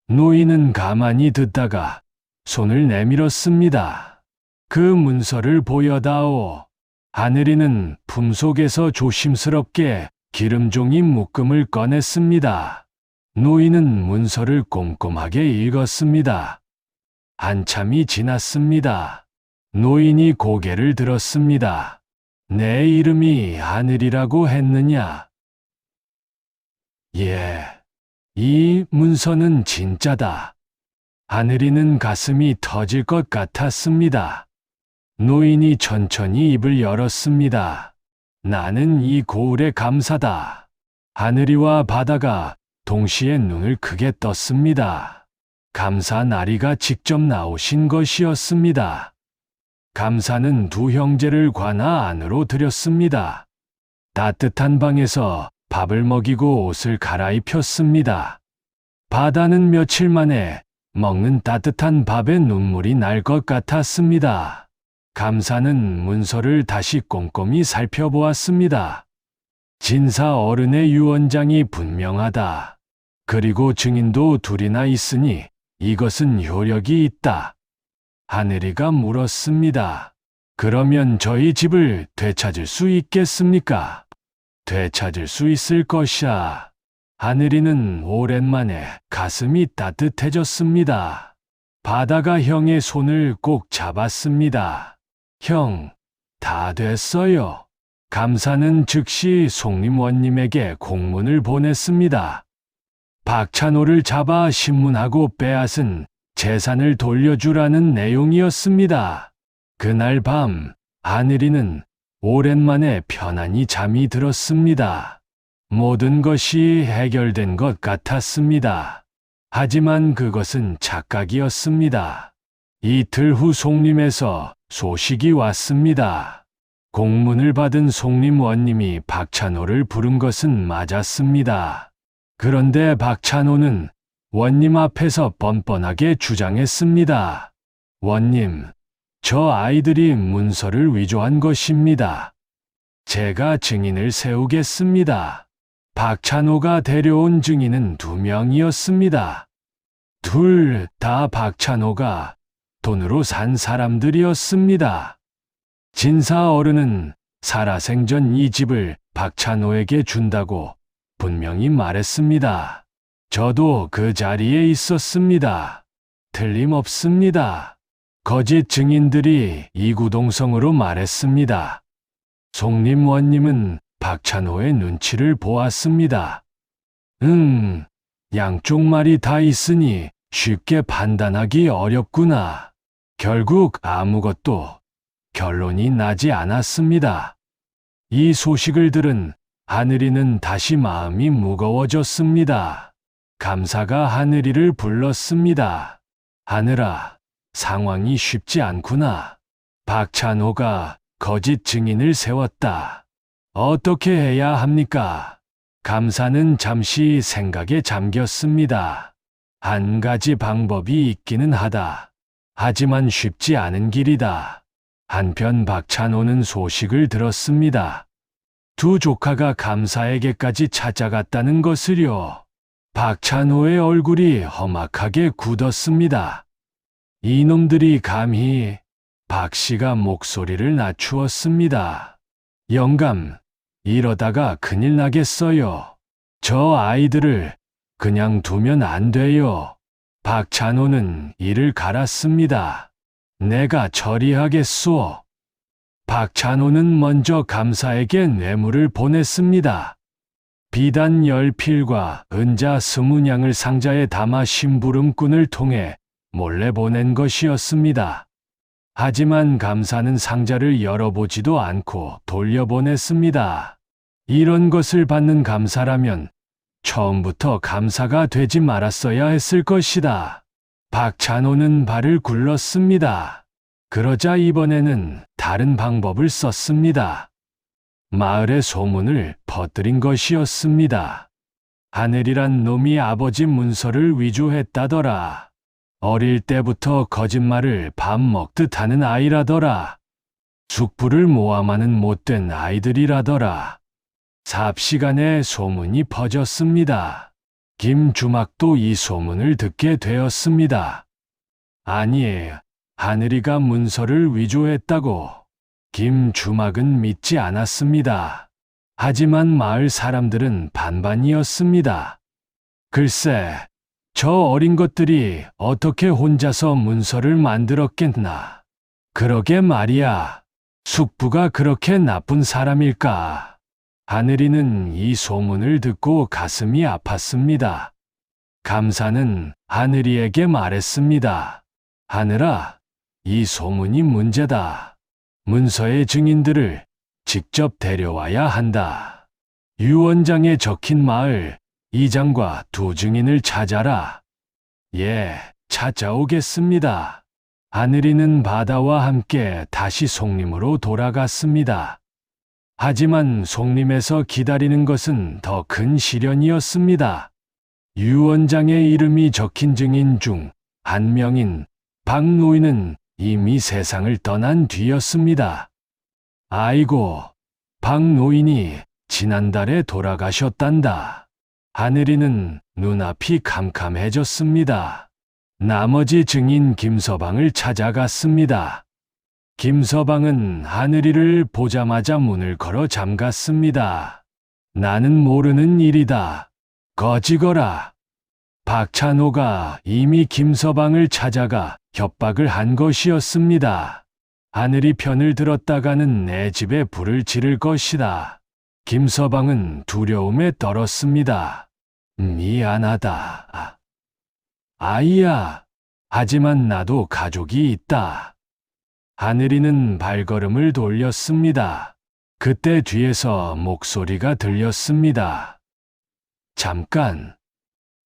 노인은 가만히 듣다가 손을 내밀었습니다. 그 문서를 보여다오. 하늘이는 품속에서 조심스럽게 기름종이 묶음을 꺼냈습니다. 노인은 문서를 꼼꼼하게 읽었습니다. 한참이 지났습니다. 노인이 고개를 들었습니다. 내 이름이 하늘이라고 했느냐? 예, 이 문서는 진짜다. 하늘이는 가슴이 터질 것 같았습니다. 노인이 천천히 입을 열었습니다. 나는 이 고을에 감사다. 하늘이와 바다가 동시에 눈을 크게 떴습니다. 감사나리가 직접 나오신 것이었습니다. 감사는 두 형제를 관아 안으로 들였습니다. 따뜻한 방에서 밥을 먹이고 옷을 갈아입혔습니다. 바다는 며칠 만에 먹는 따뜻한 밥에 눈물이 날 것 같았습니다. 감사는 문서를 다시 꼼꼼히 살펴보았습니다. 진사 어른의 유언장이 분명하다. 그리고 증인도 둘이나 있으니 이것은 효력이 있다. 하늘이가 물었습니다. 그러면 저희 집을 되찾을 수 있겠습니까? 되찾을 수 있을 것이야. 하늘이는 오랜만에 가슴이 따뜻해졌습니다. 바다가 형의 손을 꼭 잡았습니다. 형, 다 됐어요. 감사는 즉시 송림원님에게 공문을 보냈습니다. 박찬호를 잡아 신문하고 빼앗은 재산을 돌려주라는 내용이었습니다. 그날 밤 하늘이는 오랜만에 편안히 잠이 들었습니다. 모든 것이 해결된 것 같았습니다. 하지만 그것은 착각이었습니다. 이틀 후 송림에서 소식이 왔습니다. 공문을 받은 송림원님이 박찬호를 부른 것은 맞았습니다. 그런데 박찬호는 원님 앞에서 뻔뻔하게 주장했습니다. 원님, 저 아이들이 문서를 위조한 것입니다. 제가 증인을 세우겠습니다. 박찬호가 데려온 증인은 2명이었습니다. 둘 다 박찬호가 돈으로 산 사람들이었습니다. 진사 어른은 살아생전 이 집을 박찬호에게 준다고 분명히 말했습니다. 저도 그 자리에 있었습니다. 틀림없습니다. 거짓 증인들이 이구동성으로 말했습니다. 송림원님은 박찬호의 눈치를 보았습니다. 양쪽 말이 다 있으니 쉽게 판단하기 어렵구나. 결국 아무것도 결론이 나지 않았습니다. 이 소식을 들은 하늘이는 다시 마음이 무거워졌습니다. 감사가 하늘이를 불렀습니다. 하늘아, 상황이 쉽지 않구나. 박찬호가 거짓 증인을 세웠다. 어떻게 해야 합니까? 감사는 잠시 생각에 잠겼습니다. 한 가지 방법이 있기는 하다. 하지만 쉽지 않은 길이다. 한편 박찬호는 소식을 들었습니다. 두 조카가 감사에게까지 찾아갔다는 것을요. 박찬호의 얼굴이 험악하게 굳었습니다. 이놈들이 감히 박 씨가 목소리를 낮추었습니다. 영감, 이러다가 큰일 나겠어요. 저 아이들을 그냥 두면 안 돼요. 박찬호는 이를 갈았습니다. 내가 처리하겠소. 박찬호는 먼저 감사에게 뇌물을 보냈습니다. 비단 10필과 은자 20냥을 상자에 담아 심부름꾼을 통해 몰래 보낸 것이었습니다. 하지만 감사는 상자를 열어보지도 않고 돌려보냈습니다. 이런 것을 받는 감사라면 처음부터 감사가 되지 말았어야 했을 것이다. 박찬호는 발을 굴렀습니다. 그러자 이번에는 다른 방법을 썼습니다. 마을에 소문을 퍼뜨린 것이었습니다. 하늘이란 놈이 아버지 문서를 위조했다더라. 어릴 때부터 거짓말을 밥 먹듯 하는 아이라더라. 숙부를 모함하는 못된 아이들이라더라. 삽시간에 소문이 퍼졌습니다. 김주막도 이 소문을 듣게 되었습니다. 아니, 하늘이가 문서를 위조했다고. 김주막은 믿지 않았습니다. 하지만 마을 사람들은 반반이었습니다. 글쎄, 저 어린 것들이 어떻게 혼자서 문서를 만들었겠나. 그러게 말이야. 숙부가 그렇게 나쁜 사람일까. 하늘이는 이 소문을 듣고 가슴이 아팠습니다. 감사는 하늘이에게 말했습니다. 하늘아, 이 소문이 문제다. 문서의 증인들을 직접 데려와야 한다. 유원장에 적힌 마을 이장과 2 증인을 찾아라. 예, 찾아오겠습니다. 하늘이는 바다와 함께 다시 송림으로 돌아갔습니다. 하지만 송림에서 기다리는 것은 더 큰 시련이었습니다. 유원장의 이름이 적힌 증인 중 한 명인 박노인은 이미 세상을 떠난 뒤였습니다. 아이고, 박노인이 지난달에 돌아가셨단다. 하늘이는 눈앞이 캄캄해졌습니다. 나머지 증인 김서방을 찾아갔습니다. 김서방은 하늘이를 보자마자 문을 걸어 잠갔습니다. 나는 모르는 일이다. 거지거라. 박찬호가 이미 김서방을 찾아가 협박을 한 것이었습니다. 하늘이 편을 들었다가는 내 집에 불을 지를 것이다. 김서방은 두려움에 떨었습니다. 미안하다. 아이야. 하지만 나도 가족이 있다. 하늘이는 발걸음을 돌렸습니다. 그때 뒤에서 목소리가 들렸습니다. 잠깐.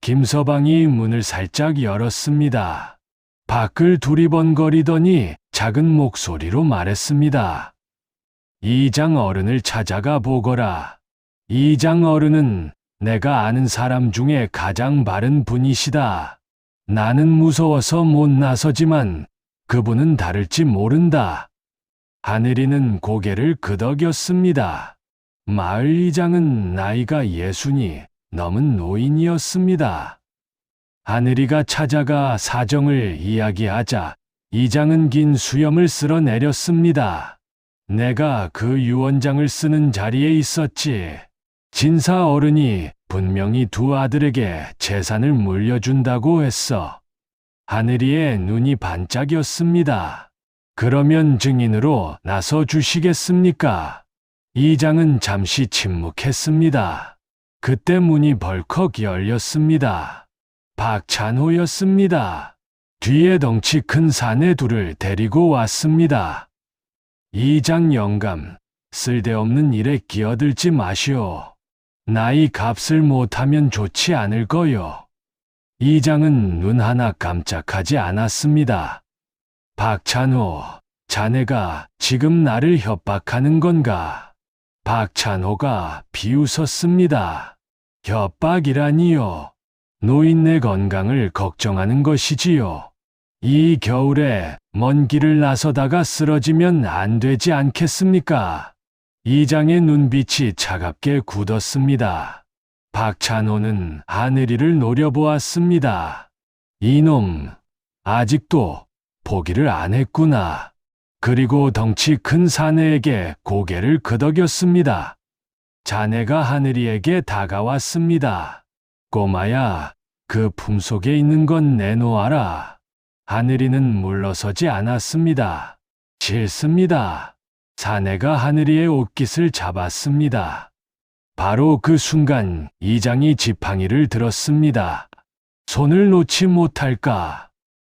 김서방이 문을 살짝 열었습니다. 밖을 두리번거리더니 작은 목소리로 말했습니다. 이장 어른을 찾아가 보거라. 이장 어른은 내가 아는 사람 중에 가장 바른 분이시다. 나는 무서워서 못 나서지만 그분은 다를지 모른다. 하늘이는 고개를 끄덕였습니다. 마을 이장은 나이가 60이 넘은 노인이었습니다. 하늘이가 찾아가 사정을 이야기하자 이장은 긴 수염을 쓸어내렸습니다. 내가 그 유언장을 쓰는 자리에 있었지. 진사 어른이 분명히 두 아들에게 재산을 물려준다고 했어. 하늘이의 눈이 반짝였습니다. 그러면 증인으로 나서 주시겠습니까? 이장은 잠시 침묵했습니다. 그때 문이 벌컥 열렸습니다. 박찬호였습니다. 뒤에 덩치 큰 사내 둘을 데리고 왔습니다. 이장 영감, 쓸데없는 일에 끼어들지 마시오. 나이 값을 못하면 좋지 않을 거요. 이장은 눈 하나 깜짝하지 않았습니다. 박찬호, 자네가 지금 나를 협박하는 건가? 박찬호가 비웃었습니다. 협박이라니요. 노인네 건강을 걱정하는 것이지요. 이 겨울에 먼 길을 나서다가 쓰러지면 안 되지 않겠습니까? 이장의 눈빛이 차갑게 굳었습니다. 박찬호는 하늘이를 노려보았습니다. 이놈, 아직도 포기를 안 했구나. 그리고 덩치 큰 사내에게 고개를 끄덕였습니다. 자네가 하늘이에게 다가왔습니다. 꼬마야, 그 품속에 있는 건 내놓아라. 하늘이는 물러서지 않았습니다. 싫습니다. 사내가 하늘이의 옷깃을 잡았습니다. 바로 그 순간 이장이 지팡이를 들었습니다. 손을 놓지 못할까?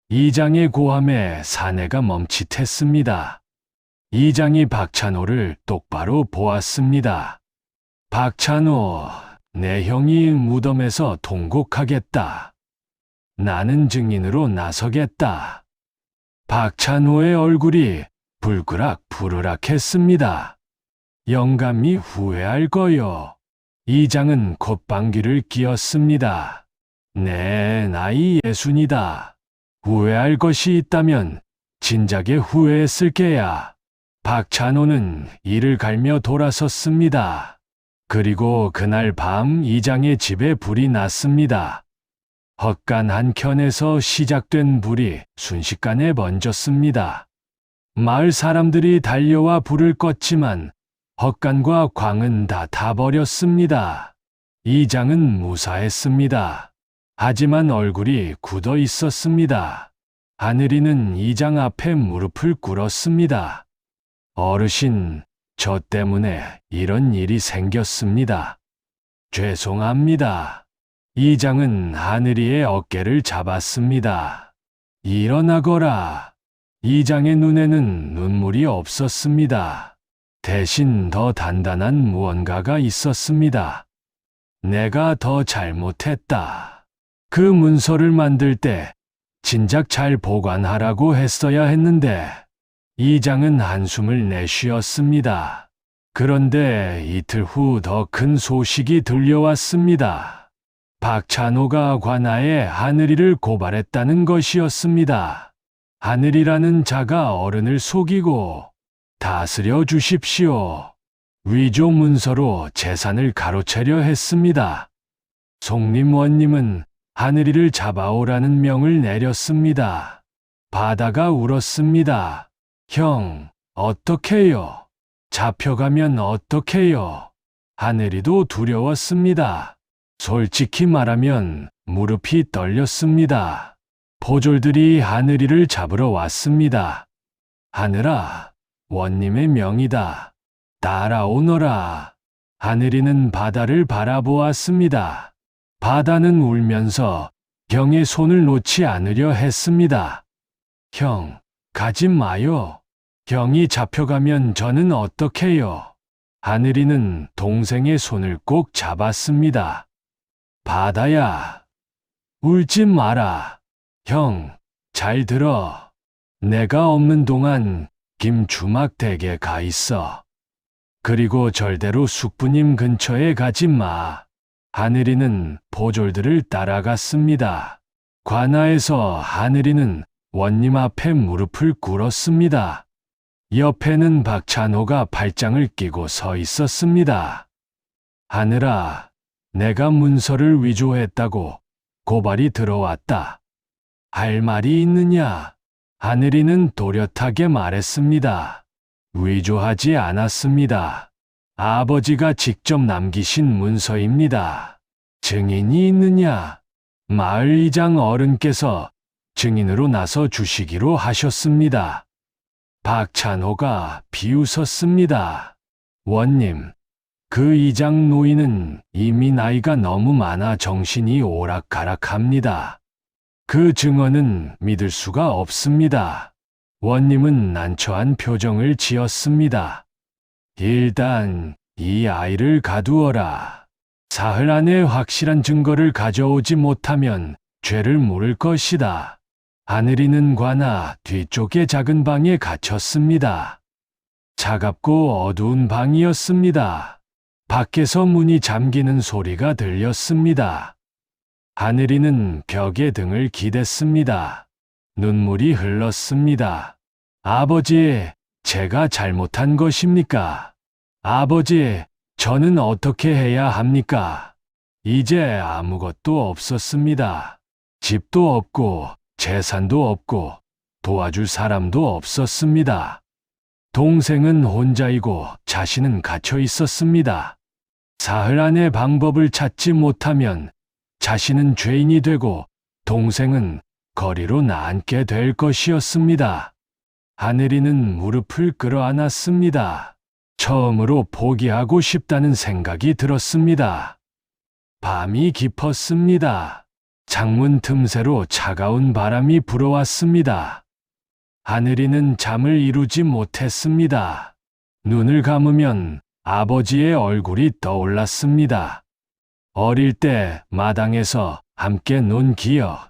이장의 고함에 사내가 멈칫했습니다. 이장이 박찬호를 똑바로 보았습니다. 박찬호, 내 형이 무덤에서 통곡하겠다. 나는 증인으로 나서겠다. 박찬호의 얼굴이 불그락부르락했습니다. 영감이 후회할 거요. 이장은 콧방귀를 뀌었습니다. 내 나이 60이다. 후회할 것이 있다면 진작에 후회했을 게야. 박찬호는 이를 갈며 돌아섰습니다. 그리고 그날 밤 이장의 집에 불이 났습니다. 헛간 한 켠에서 시작된 불이 순식간에 번졌습니다. 마을 사람들이 달려와 불을 껐지만 헛간과 광은 다 타버렸습니다. 이장은 무사했습니다. 하지만 얼굴이 굳어 있었습니다. 하늘이는 이장 앞에 무릎을 꿇었습니다. 어르신, 저 때문에 이런 일이 생겼습니다. 죄송합니다. 이장은 하늘이의 어깨를 잡았습니다. 일어나거라. 이장의 눈에는 눈물이 없었습니다. 대신 더 단단한 무언가가 있었습니다. 내가 더 잘못했다. 그 문서를 만들 때 진작 잘 보관하라고 했어야 했는데. 이장은 한숨을 내쉬었습니다. 그런데 이틀 후 더 큰 소식이 들려왔습니다. 박찬호가 관아에 하늘이를 고발했다는 것이었습니다. 하늘이라는 자가 어른을 속이고 다스려 주십시오. 위조 문서로 재산을 가로채려 했습니다. 송림원님은 하늘이를 잡아오라는 명을 내렸습니다. 바다가 울었습니다. 형, 어떡해요? 잡혀가면 어떡해요? 하늘이도 두려웠습니다. 솔직히 말하면 무릎이 떨렸습니다. 포졸들이 하늘이를 잡으러 왔습니다. 하늘아, 원님의 명이다. 따라오너라. 하늘이는 바다를 바라보았습니다. 바다는 울면서 형의 손을 놓지 않으려 했습니다. 형, 가지 마요. 형이 잡혀가면 저는 어떡해요? 하늘이는 동생의 손을 꼭 잡았습니다. 바다야, 울지 마라. 형, 잘 들어. 내가 없는 동안 김주막 댁에 가 있어. 그리고 절대로 숙부님 근처에 가지 마. 하늘이는 포졸들을 따라갔습니다. 관아에서 하늘이는 원님 앞에 무릎을 꿇었습니다. 옆에는 박찬호가 발장을 끼고 서 있었습니다. 하늘아, 내가 문서를 위조했다고 고발이 들어왔다. 할 말이 있느냐? 하늘이는 또렷하게 말했습니다. 위조하지 않았습니다. 아버지가 직접 남기신 문서입니다. 증인이 있느냐? 마을 이장 어른께서 증인으로 나서 주시기로 하셨습니다. 박찬호가 비웃었습니다. 원님, 그 이장 노인은 이미 나이가 너무 많아 정신이 오락가락합니다. 그 증언은 믿을 수가 없습니다. 원님은 난처한 표정을 지었습니다. 일단 이 아이를 가두어라. 사흘 안에 확실한 증거를 가져오지 못하면 죄를 물을 것이다. 하늘이는 관아 뒤쪽의 작은 방에 갇혔습니다. 차갑고 어두운 방이었습니다. 밖에서 문이 잠기는 소리가 들렸습니다. 하늘이는 벽에 등을 기댔습니다. 눈물이 흘렀습니다. 아버지, 제가 잘못한 것입니까? 아버지, 저는 어떻게 해야 합니까? 이제 아무것도 없었습니다. 집도 없고 재산도 없고 도와줄 사람도 없었습니다. 동생은 혼자이고 자신은 갇혀 있었습니다. 사흘 안에 방법을 찾지 못하면 자신은 죄인이 되고 동생은 거리로 나앉게 될 것이었습니다. 하늘이는 무릎을 끌어안았습니다. 처음으로 포기하고 싶다는 생각이 들었습니다. 밤이 깊었습니다. 창문 틈새로 차가운 바람이 불어왔습니다. 하늘이는 잠을 이루지 못했습니다. 눈을 감으면 아버지의 얼굴이 떠올랐습니다. 어릴 때 마당에서 함께 논 기억,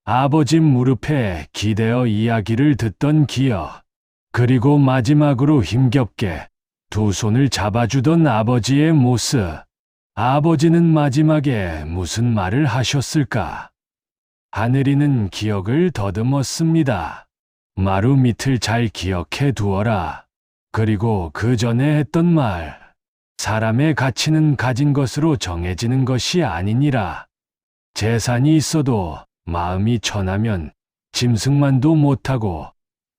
아버지 무릎에 기대어 이야기를 듣던 기억, 그리고 마지막으로 힘겹게 두 손을 잡아주던 아버지의 모습. 아버지는 마지막에 무슨 말을 하셨을까? 하늘이는 기억을 더듬었습니다. 마루 밑을 잘 기억해 두어라. 그리고 그 전에 했던 말. 사람의 가치는 가진 것으로 정해지는 것이 아니니라. 재산이 있어도 마음이 천하면 짐승만도 못하고,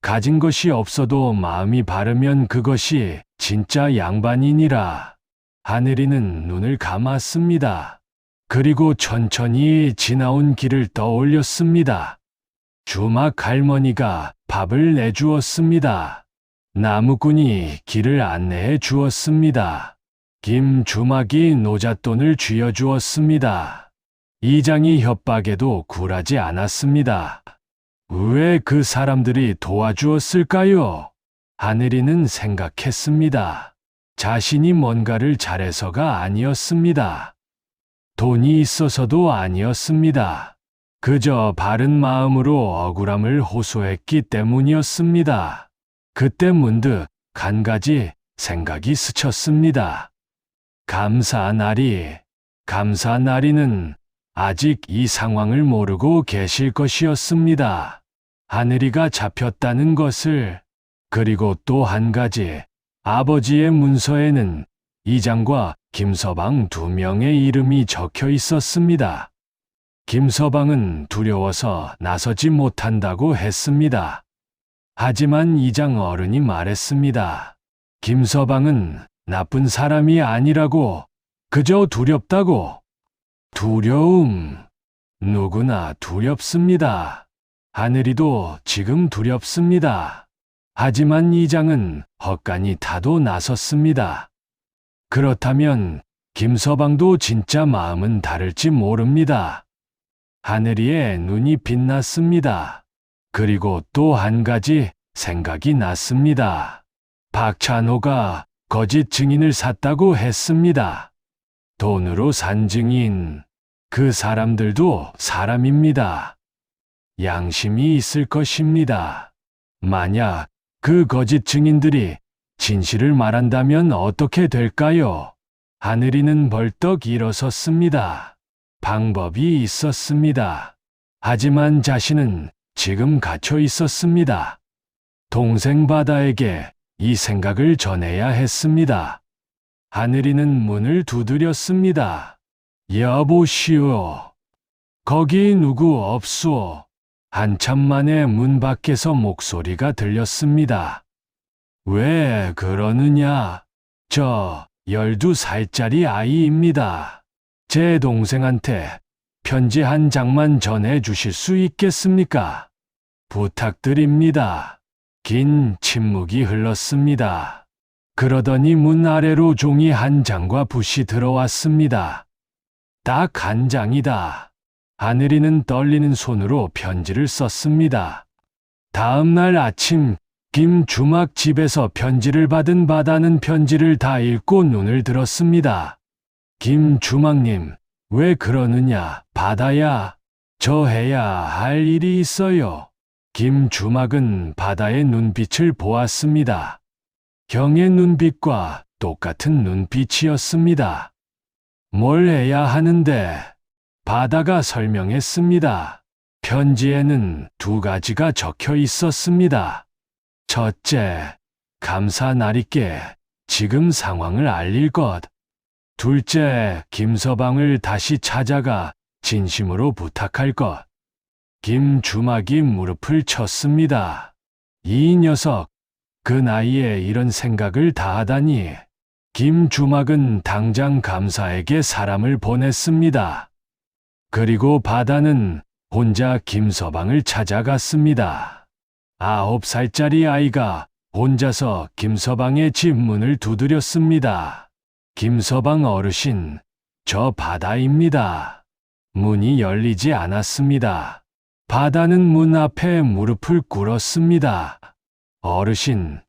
가진 것이 없어도 마음이 바르면 그것이 진짜 양반이니라. 하늘이는 눈을 감았습니다. 그리고 천천히 지나온 길을 떠올렸습니다. 주막 할머니가 밥을 내주었습니다. 나무꾼이 길을 안내해 주었습니다. 김주막이 노잣돈을 쥐어주었습니다. 이장이 협박에도 굴하지 않았습니다. 왜 그 사람들이 도와주었을까요? 하늘이는 생각했습니다. 자신이 뭔가를 잘해서가 아니었습니다. 돈이 있어서도 아니었습니다. 그저 바른 마음으로 억울함을 호소했기 때문이었습니다. 그때 문득 한 가지 생각이 스쳤습니다. 감사한 아리는 아직 이 상황을 모르고 계실 것이었습니다. 하늘이가 잡혔다는 것을. 그리고 또 한 가지, 아버지의 문서에는 이장과 김서방 두 명의 이름이 적혀 있었습니다. 김서방은 두려워서 나서지 못한다고 했습니다. 하지만 이장 어른이 말했습니다. 김서방은 나쁜 사람이 아니라고, 그저 두렵다고. 두려움. 누구나 두렵습니다. 하늘이도 지금 두렵습니다. 하지만 이 장은 헛간이 타도 나섰습니다. 그렇다면 김서방도 진짜 마음은 다를지 모릅니다. 하늘이의 눈이 빛났습니다. 그리고 또 한 가지 생각이 났습니다. 박찬호가 거짓 증인을 샀다고 했습니다. 돈으로 산 증인, 그 사람들도 사람입니다. 양심이 있을 것입니다. 만약 그 거짓 증인들이 진실을 말한다면 어떻게 될까요? 하늘이는 벌떡 일어섰습니다. 방법이 있었습니다. 하지만 자신은 지금 갇혀 있었습니다. 동생 바다에게 이 생각을 전해야 했습니다. 하늘이는 문을 두드렸습니다. 여보시오. 거기 누구 없소. 한참 만에 문 밖에서 목소리가 들렸습니다. 왜 그러느냐? 저 12살짜리 아이입니다. 제 동생한테 편지 한 장만 전해 주실 수 있겠습니까? 부탁드립니다. 긴 침묵이 흘렀습니다. 그러더니 문 아래로 종이 한 장과 붓이 들어왔습니다. 딱 한 장이다. 하늘이는 떨리는 손으로 편지를 썼습니다. 다음 날 아침 김주막 집에서 편지를 받은 바다는 편지를 다 읽고 눈을 들었습니다. 김주막님, 왜 그러느냐, 바다야. 저 해야 할 일이 있어요. 김주막은 바다의 눈빛을 보았습니다. 형의 눈빛과 똑같은 눈빛이었습니다. 뭘 해야 하는데? 바다가 설명했습니다. 편지에는 두 가지가 적혀 있었습니다. 첫째, 감사 날이께 지금 상황을 알릴 것. 둘째, 김서방을 다시 찾아가 진심으로 부탁할 것. 김주막이 무릎을 쳤습니다. 이 녀석, 그 나이에 이런 생각을 다 하다니. 김주막은 당장 감사에게 사람을 보냈습니다. 그리고 바다는 혼자 김서방을 찾아갔습니다. 9살짜리 아이가 혼자서 김서방의 집 문을 두드렸습니다. 김서방 어르신, 저 바다입니다. 문이 열리지 않았습니다. 바다는 문 앞에 무릎을 꿇었습니다. 어르신,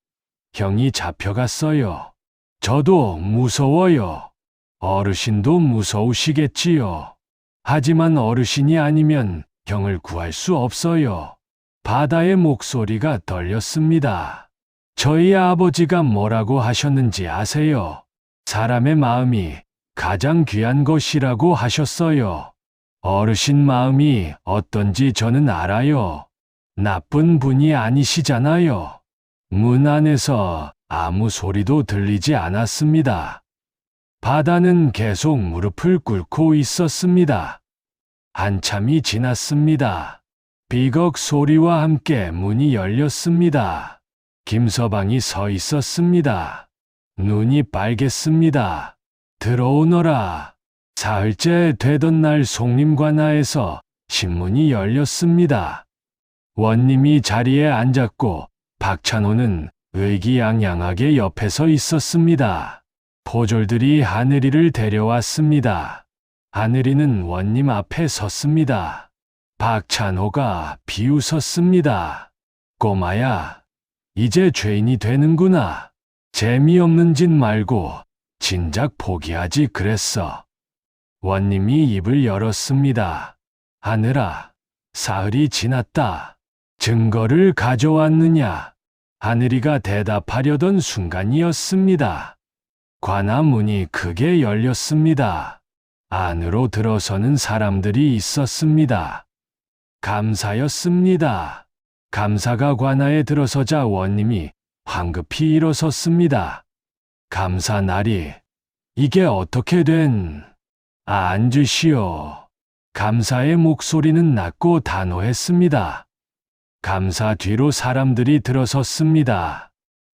형이 잡혀갔어요. 저도 무서워요. 어르신도 무서우시겠지요. 하지만 어르신이 아니면 형을 구할 수 없어요. 바다의 목소리가 떨렸습니다. 저희 아버지가 뭐라고 하셨는지 아세요? 사람의 마음이 가장 귀한 것이라고 하셨어요. 어르신 마음이 어떤지 저는 알아요. 나쁜 분이 아니시잖아요. 문 안에서 아무 소리도 들리지 않았습니다. 바다는 계속 무릎을 꿇고 있었습니다. 한참이 지났습니다. 비걱 소리와 함께 문이 열렸습니다. 김서방이 서 있었습니다. 눈이 빨갰습니다. 들어오너라. 사흘째 되던 날 송림관하에서 신문이 열렸습니다. 원님이 자리에 앉았고 박찬호는 의기양양하게 옆에 서 있었습니다. 포졸들이 하늘이를 데려왔습니다. 하늘이는 원님 앞에 섰습니다. 박찬호가 비웃었습니다. 꼬마야, 이제 죄인이 되는구나. 재미없는 짓 말고 진작 포기하지 그랬어. 원님이 입을 열었습니다. 하늘아, 사흘이 지났다. 증거를 가져왔느냐? 하늘이가 대답하려던 순간이었습니다. 관아문이 크게 열렸습니다. 안으로 들어서는 사람들이 있었습니다. 감사였습니다. 감사가 관아에 들어서자 원님이 황급히 일어섰습니다. 감사 날이, 이게 어떻게 된... 앉으시오. 감사의 목소리는 낮고 단호했습니다. 감사 뒤로 사람들이 들어섰습니다.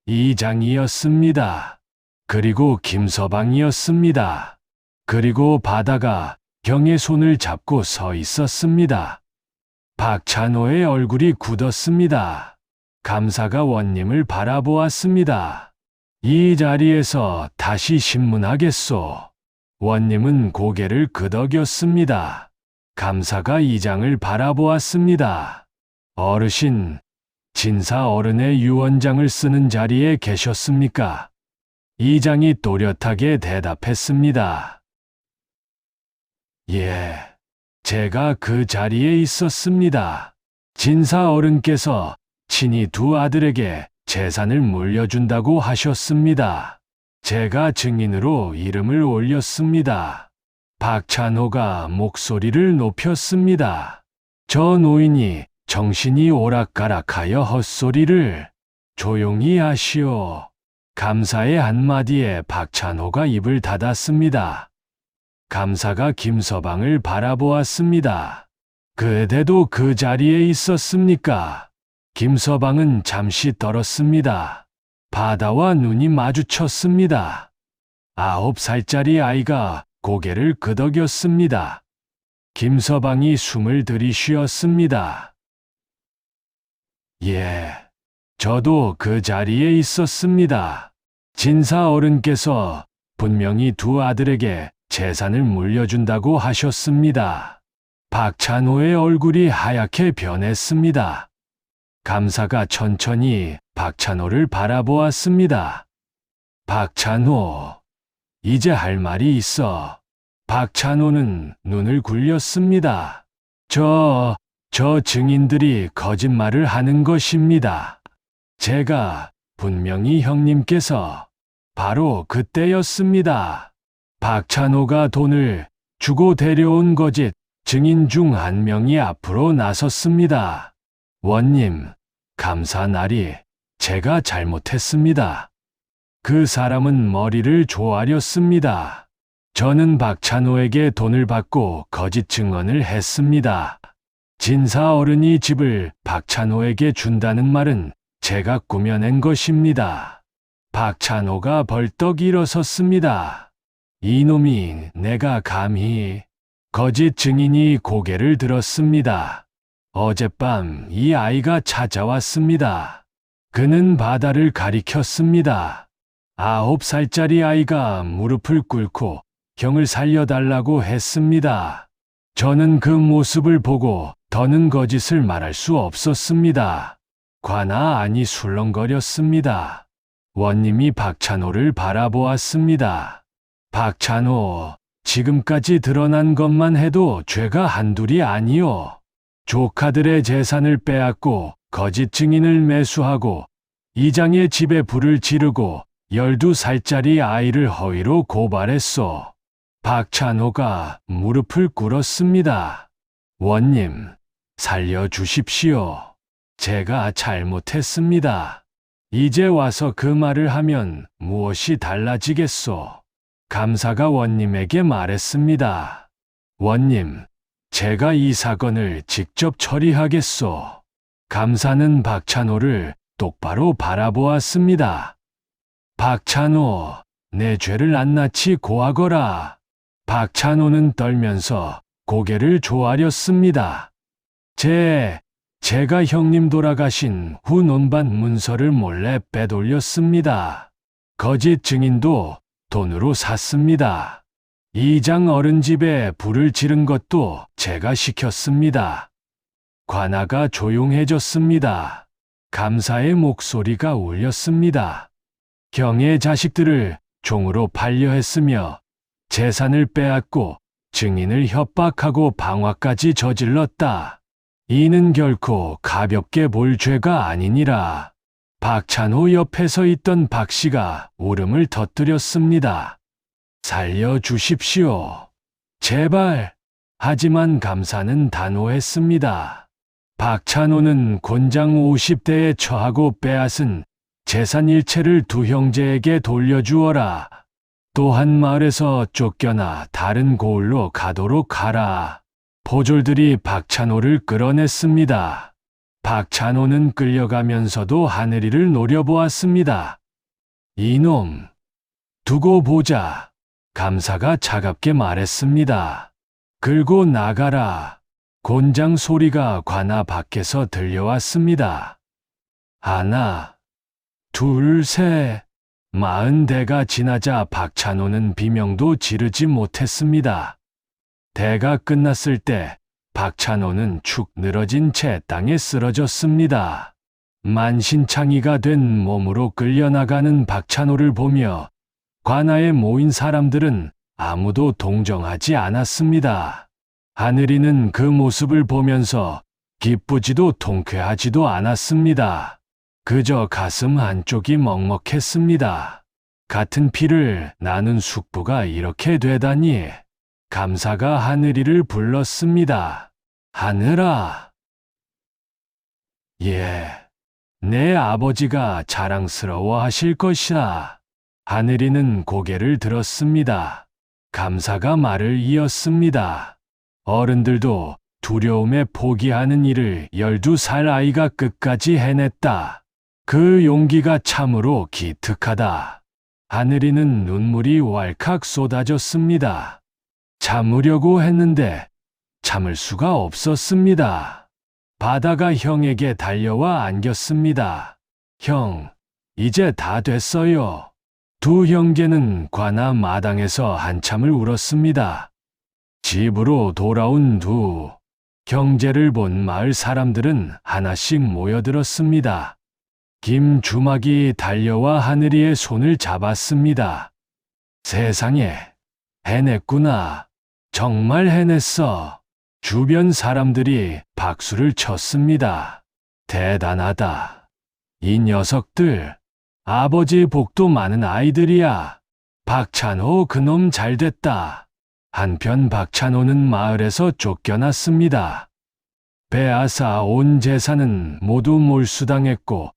이장이었습니다. 그리고 김서방이었습니다. 그리고 바다가 경의 손을 잡고 서 있었습니다. 박찬호의 얼굴이 굳었습니다. 감사가 원님을 바라보았습니다. 이 자리에서 다시 신문하겠소. 원님은 고개를 끄덕였습니다. 감사가 이장을 바라보았습니다. 어르신, 진사 어른의 유언장을 쓰는 자리에 계셨습니까? 이장이 또렷하게 대답했습니다. 예, 제가 그 자리에 있었습니다. 진사 어른께서 친히 두 아들에게 재산을 물려준다고 하셨습니다. 제가 증인으로 이름을 올렸습니다. 박찬호가 목소리를 높였습니다. 저 노인이 정신이 오락가락하여 헛소리를 조용히 하시오. 감사의 한마디에 박찬호가 입을 닫았습니다. 감사가 김서방을 바라보았습니다. 그대도 그 자리에 있었습니까? 김서방은 잠시 떨었습니다. 바다와 눈이 마주쳤습니다. 9살짜리 아이가 고개를 끄덕였습니다. 김서방이 숨을 들이쉬었습니다. 예, 저도 그 자리에 있었습니다. 진사 어른께서 분명히 두 아들에게 재산을 물려준다고 하셨습니다. 박찬호의 얼굴이 하얗게 변했습니다. 감사가 천천히 박찬호를 바라보았습니다. 박찬호, 이제 할 말이 있어. 박찬호는 눈을 굴렸습니다. 저 증인들이 거짓말을 하는 것입니다. 제가 분명히 형님께서 바로 그때였습니다. 박찬호가 돈을 주고 데려온 거짓 증인 중 한 명이 앞으로 나섰습니다. 원님, 감사나리, 제가 잘못했습니다. 그 사람은 머리를 조아렸습니다. 저는 박찬호에게 돈을 받고 거짓 증언을 했습니다. 진사 어른이 집을 박찬호에게 준다는 말은 제가 꾸며낸 것입니다. 박찬호가 벌떡 일어섰습니다. 이놈이 내가 감히... 거짓 증인이 고개를 들었습니다. 어젯밤 이 아이가 찾아왔습니다. 그는 바다를 가리켰습니다. 9살짜리 아이가 무릎을 꿇고 형을 살려달라고 했습니다. 저는 그 모습을 보고 더는 거짓을 말할 수 없었습니다. 관아 안이 술렁거렸습니다. 원님이 박찬호를 바라보았습니다. 박찬호, 지금까지 드러난 것만 해도 죄가 한둘이 아니오. 조카들의 재산을 빼앗고 거짓 증인을 매수하고 이장의 집에 불을 지르고 12살짜리 아이를 허위로 고발했소. 박찬호가 무릎을 꿇었습니다. 원님, 살려주십시오. 제가 잘못했습니다. 이제 와서 그 말을 하면 무엇이 달라지겠소? 감사가 원님에게 말했습니다. 원님, 제가 이 사건을 직접 처리하겠소. 감사는 박찬호를 똑바로 바라보았습니다. 박찬호, 내 죄를 낱낱이 고하거라. 박찬호는 떨면서 고개를 조아렸습니다. 제가 형님 돌아가신 후 논반 문서를 몰래 빼돌렸습니다. 거짓 증인도 돈으로 샀습니다. 이장 어른 집에 불을 지른 것도 제가 시켰습니다. 관아가 조용해졌습니다. 감사의 목소리가 울렸습니다. 경의 자식들을 종으로 반려했으며 재산을 빼앗고 증인을 협박하고 방화까지 저질렀다. 이는 결코 가볍게 볼 죄가 아니니라. 박찬호 옆에 서 있던 박씨가 울음을 터뜨렸습니다. 살려주십시오. 제발. 하지만 감사는 단호했습니다. 박찬호는 곤장 50대에 처하고 빼앗은 재산 일체를 두 형제에게 돌려주어라. 또한 마을에서 쫓겨나 다른 고을로 가도록 하라. 포졸들이 박찬호를 끌어냈습니다. 박찬호는 끌려가면서도 하늘이를 노려보았습니다. 이놈, 두고 보자. 감사가 차갑게 말했습니다. 끌고 나가라. 곤장 소리가 관아 밖에서 들려왔습니다. 하나, 둘, 셋. 40대가 지나자 박찬호는 비명도 지르지 못했습니다. 대가 끝났을 때 박찬호는 축 늘어진 채 땅에 쓰러졌습니다. 만신창이가 된 몸으로 끌려나가는 박찬호를 보며 관아에 모인 사람들은 아무도 동정하지 않았습니다. 하늘이는 그 모습을 보면서 기쁘지도 통쾌하지도 않았습니다. 그저 가슴 한쪽이 먹먹했습니다. 같은 피를 나눈 숙부가 이렇게 되다니. 감사가 하늘이를 불렀습니다. 하늘아. 예, 내 아버지가 자랑스러워 하실 것이다. 하늘이는 고개를 들었습니다. 감사가 말을 이었습니다. 어른들도 두려움에 포기하는 일을 12살 아이가 끝까지 해냈다. 그 용기가 참으로 기특하다. 하늘이는 눈물이 왈칵 쏟아졌습니다. 참으려고 했는데 참을 수가 없었습니다. 바다가 형에게 달려와 안겼습니다. 형, 이제 다 됐어요. 두 형제는 관아 마당에서 한참을 울었습니다. 집으로 돌아온 두 형제를 본 마을 사람들은 하나씩 모여들었습니다. 김주막이 달려와 하늘이의 손을 잡았습니다. 세상에, 해냈구나. 정말 해냈어. 주변 사람들이 박수를 쳤습니다. 대단하다. 이 녀석들, 아버지 복도 많은 아이들이야. 박찬호 그놈 잘됐다. 한편 박찬호는 마을에서 쫓겨났습니다. 빼앗아 온 재산은 모두 몰수당했고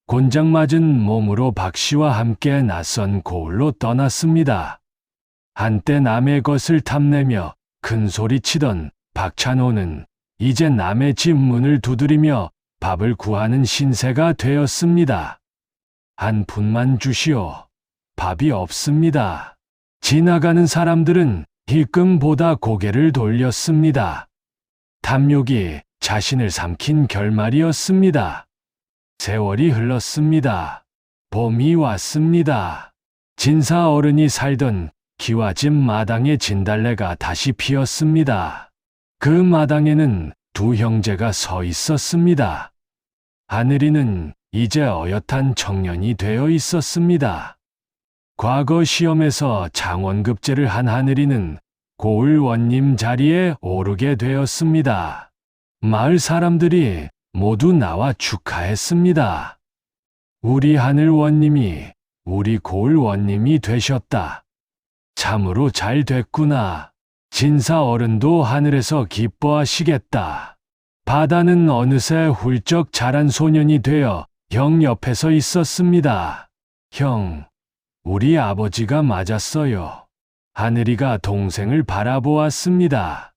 곤장 맞은 몸으로 박 씨와 함께 낯선 고을로 떠났습니다. 한때 남의 것을 탐내며 큰 소리치던 박찬호는 이제 남의 집 문을 두드리며 밥을 구하는 신세가 되었습니다. 한 푼만 주시오. 밥이 없습니다. 지나가는 사람들은 힐끔보다 고개를 돌렸습니다. 탐욕이 자신을 삼킨 결말이었습니다. 세월이 흘렀습니다. 봄이 왔습니다. 진사 어른이 살던 기와집 마당에 진달래가 다시 피었습니다. 그 마당에는 두 형제가 서 있었습니다. 하늘이는 이제 어엿한 청년이 되어 있었습니다. 과거 시험에서 장원급제를 한 하늘이는 고을 원님 자리에 오르게 되었습니다. 마을 사람들이 모두 나와 축하했습니다. 우리 하늘 원님이 우리 고을 원님이 되셨다. 참으로 잘 됐구나. 진사 어른도 하늘에서 기뻐하시겠다. 바다는 어느새 훌쩍 자란 소년이 되어 형 옆에서 있었습니다. 형, 우리 아버지가 맞았어요. 하늘이가 동생을 바라보았습니다.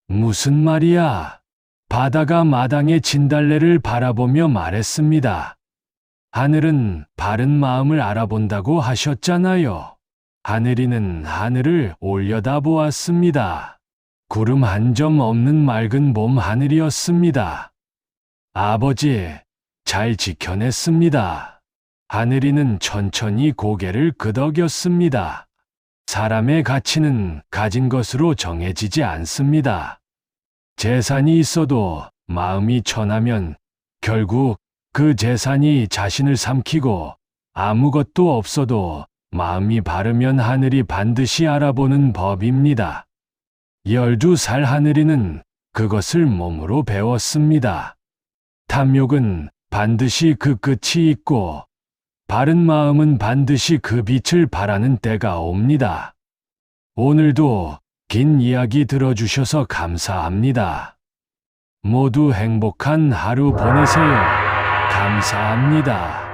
무슨 말이야? 바다가 마당의 진달래를 바라보며 말했습니다. 하늘은 바른 마음을 알아본다고 하셨잖아요. 하늘이는 하늘을 올려다보았습니다. 구름 한 점 없는 맑은 봄 하늘이었습니다. 아버지, 잘 지켜냈습니다. 하늘이는 천천히 고개를 끄덕였습니다. 사람의 가치는 가진 것으로 정해지지 않습니다. 재산이 있어도 마음이 천하면 결국 그 재산이 자신을 삼키고 아무것도 없어도 마음이 바르면 하늘이 반드시 알아보는 법입니다. 12살 하늘이는 그것을 몸으로 배웠습니다. 탐욕은 반드시 그 끝이 있고 바른 마음은 반드시 그 빛을 발하는 때가 옵니다. 오늘도 긴 이야기 들어주셔서 감사합니다. 모두 행복한 하루 보내세요. 감사합니다.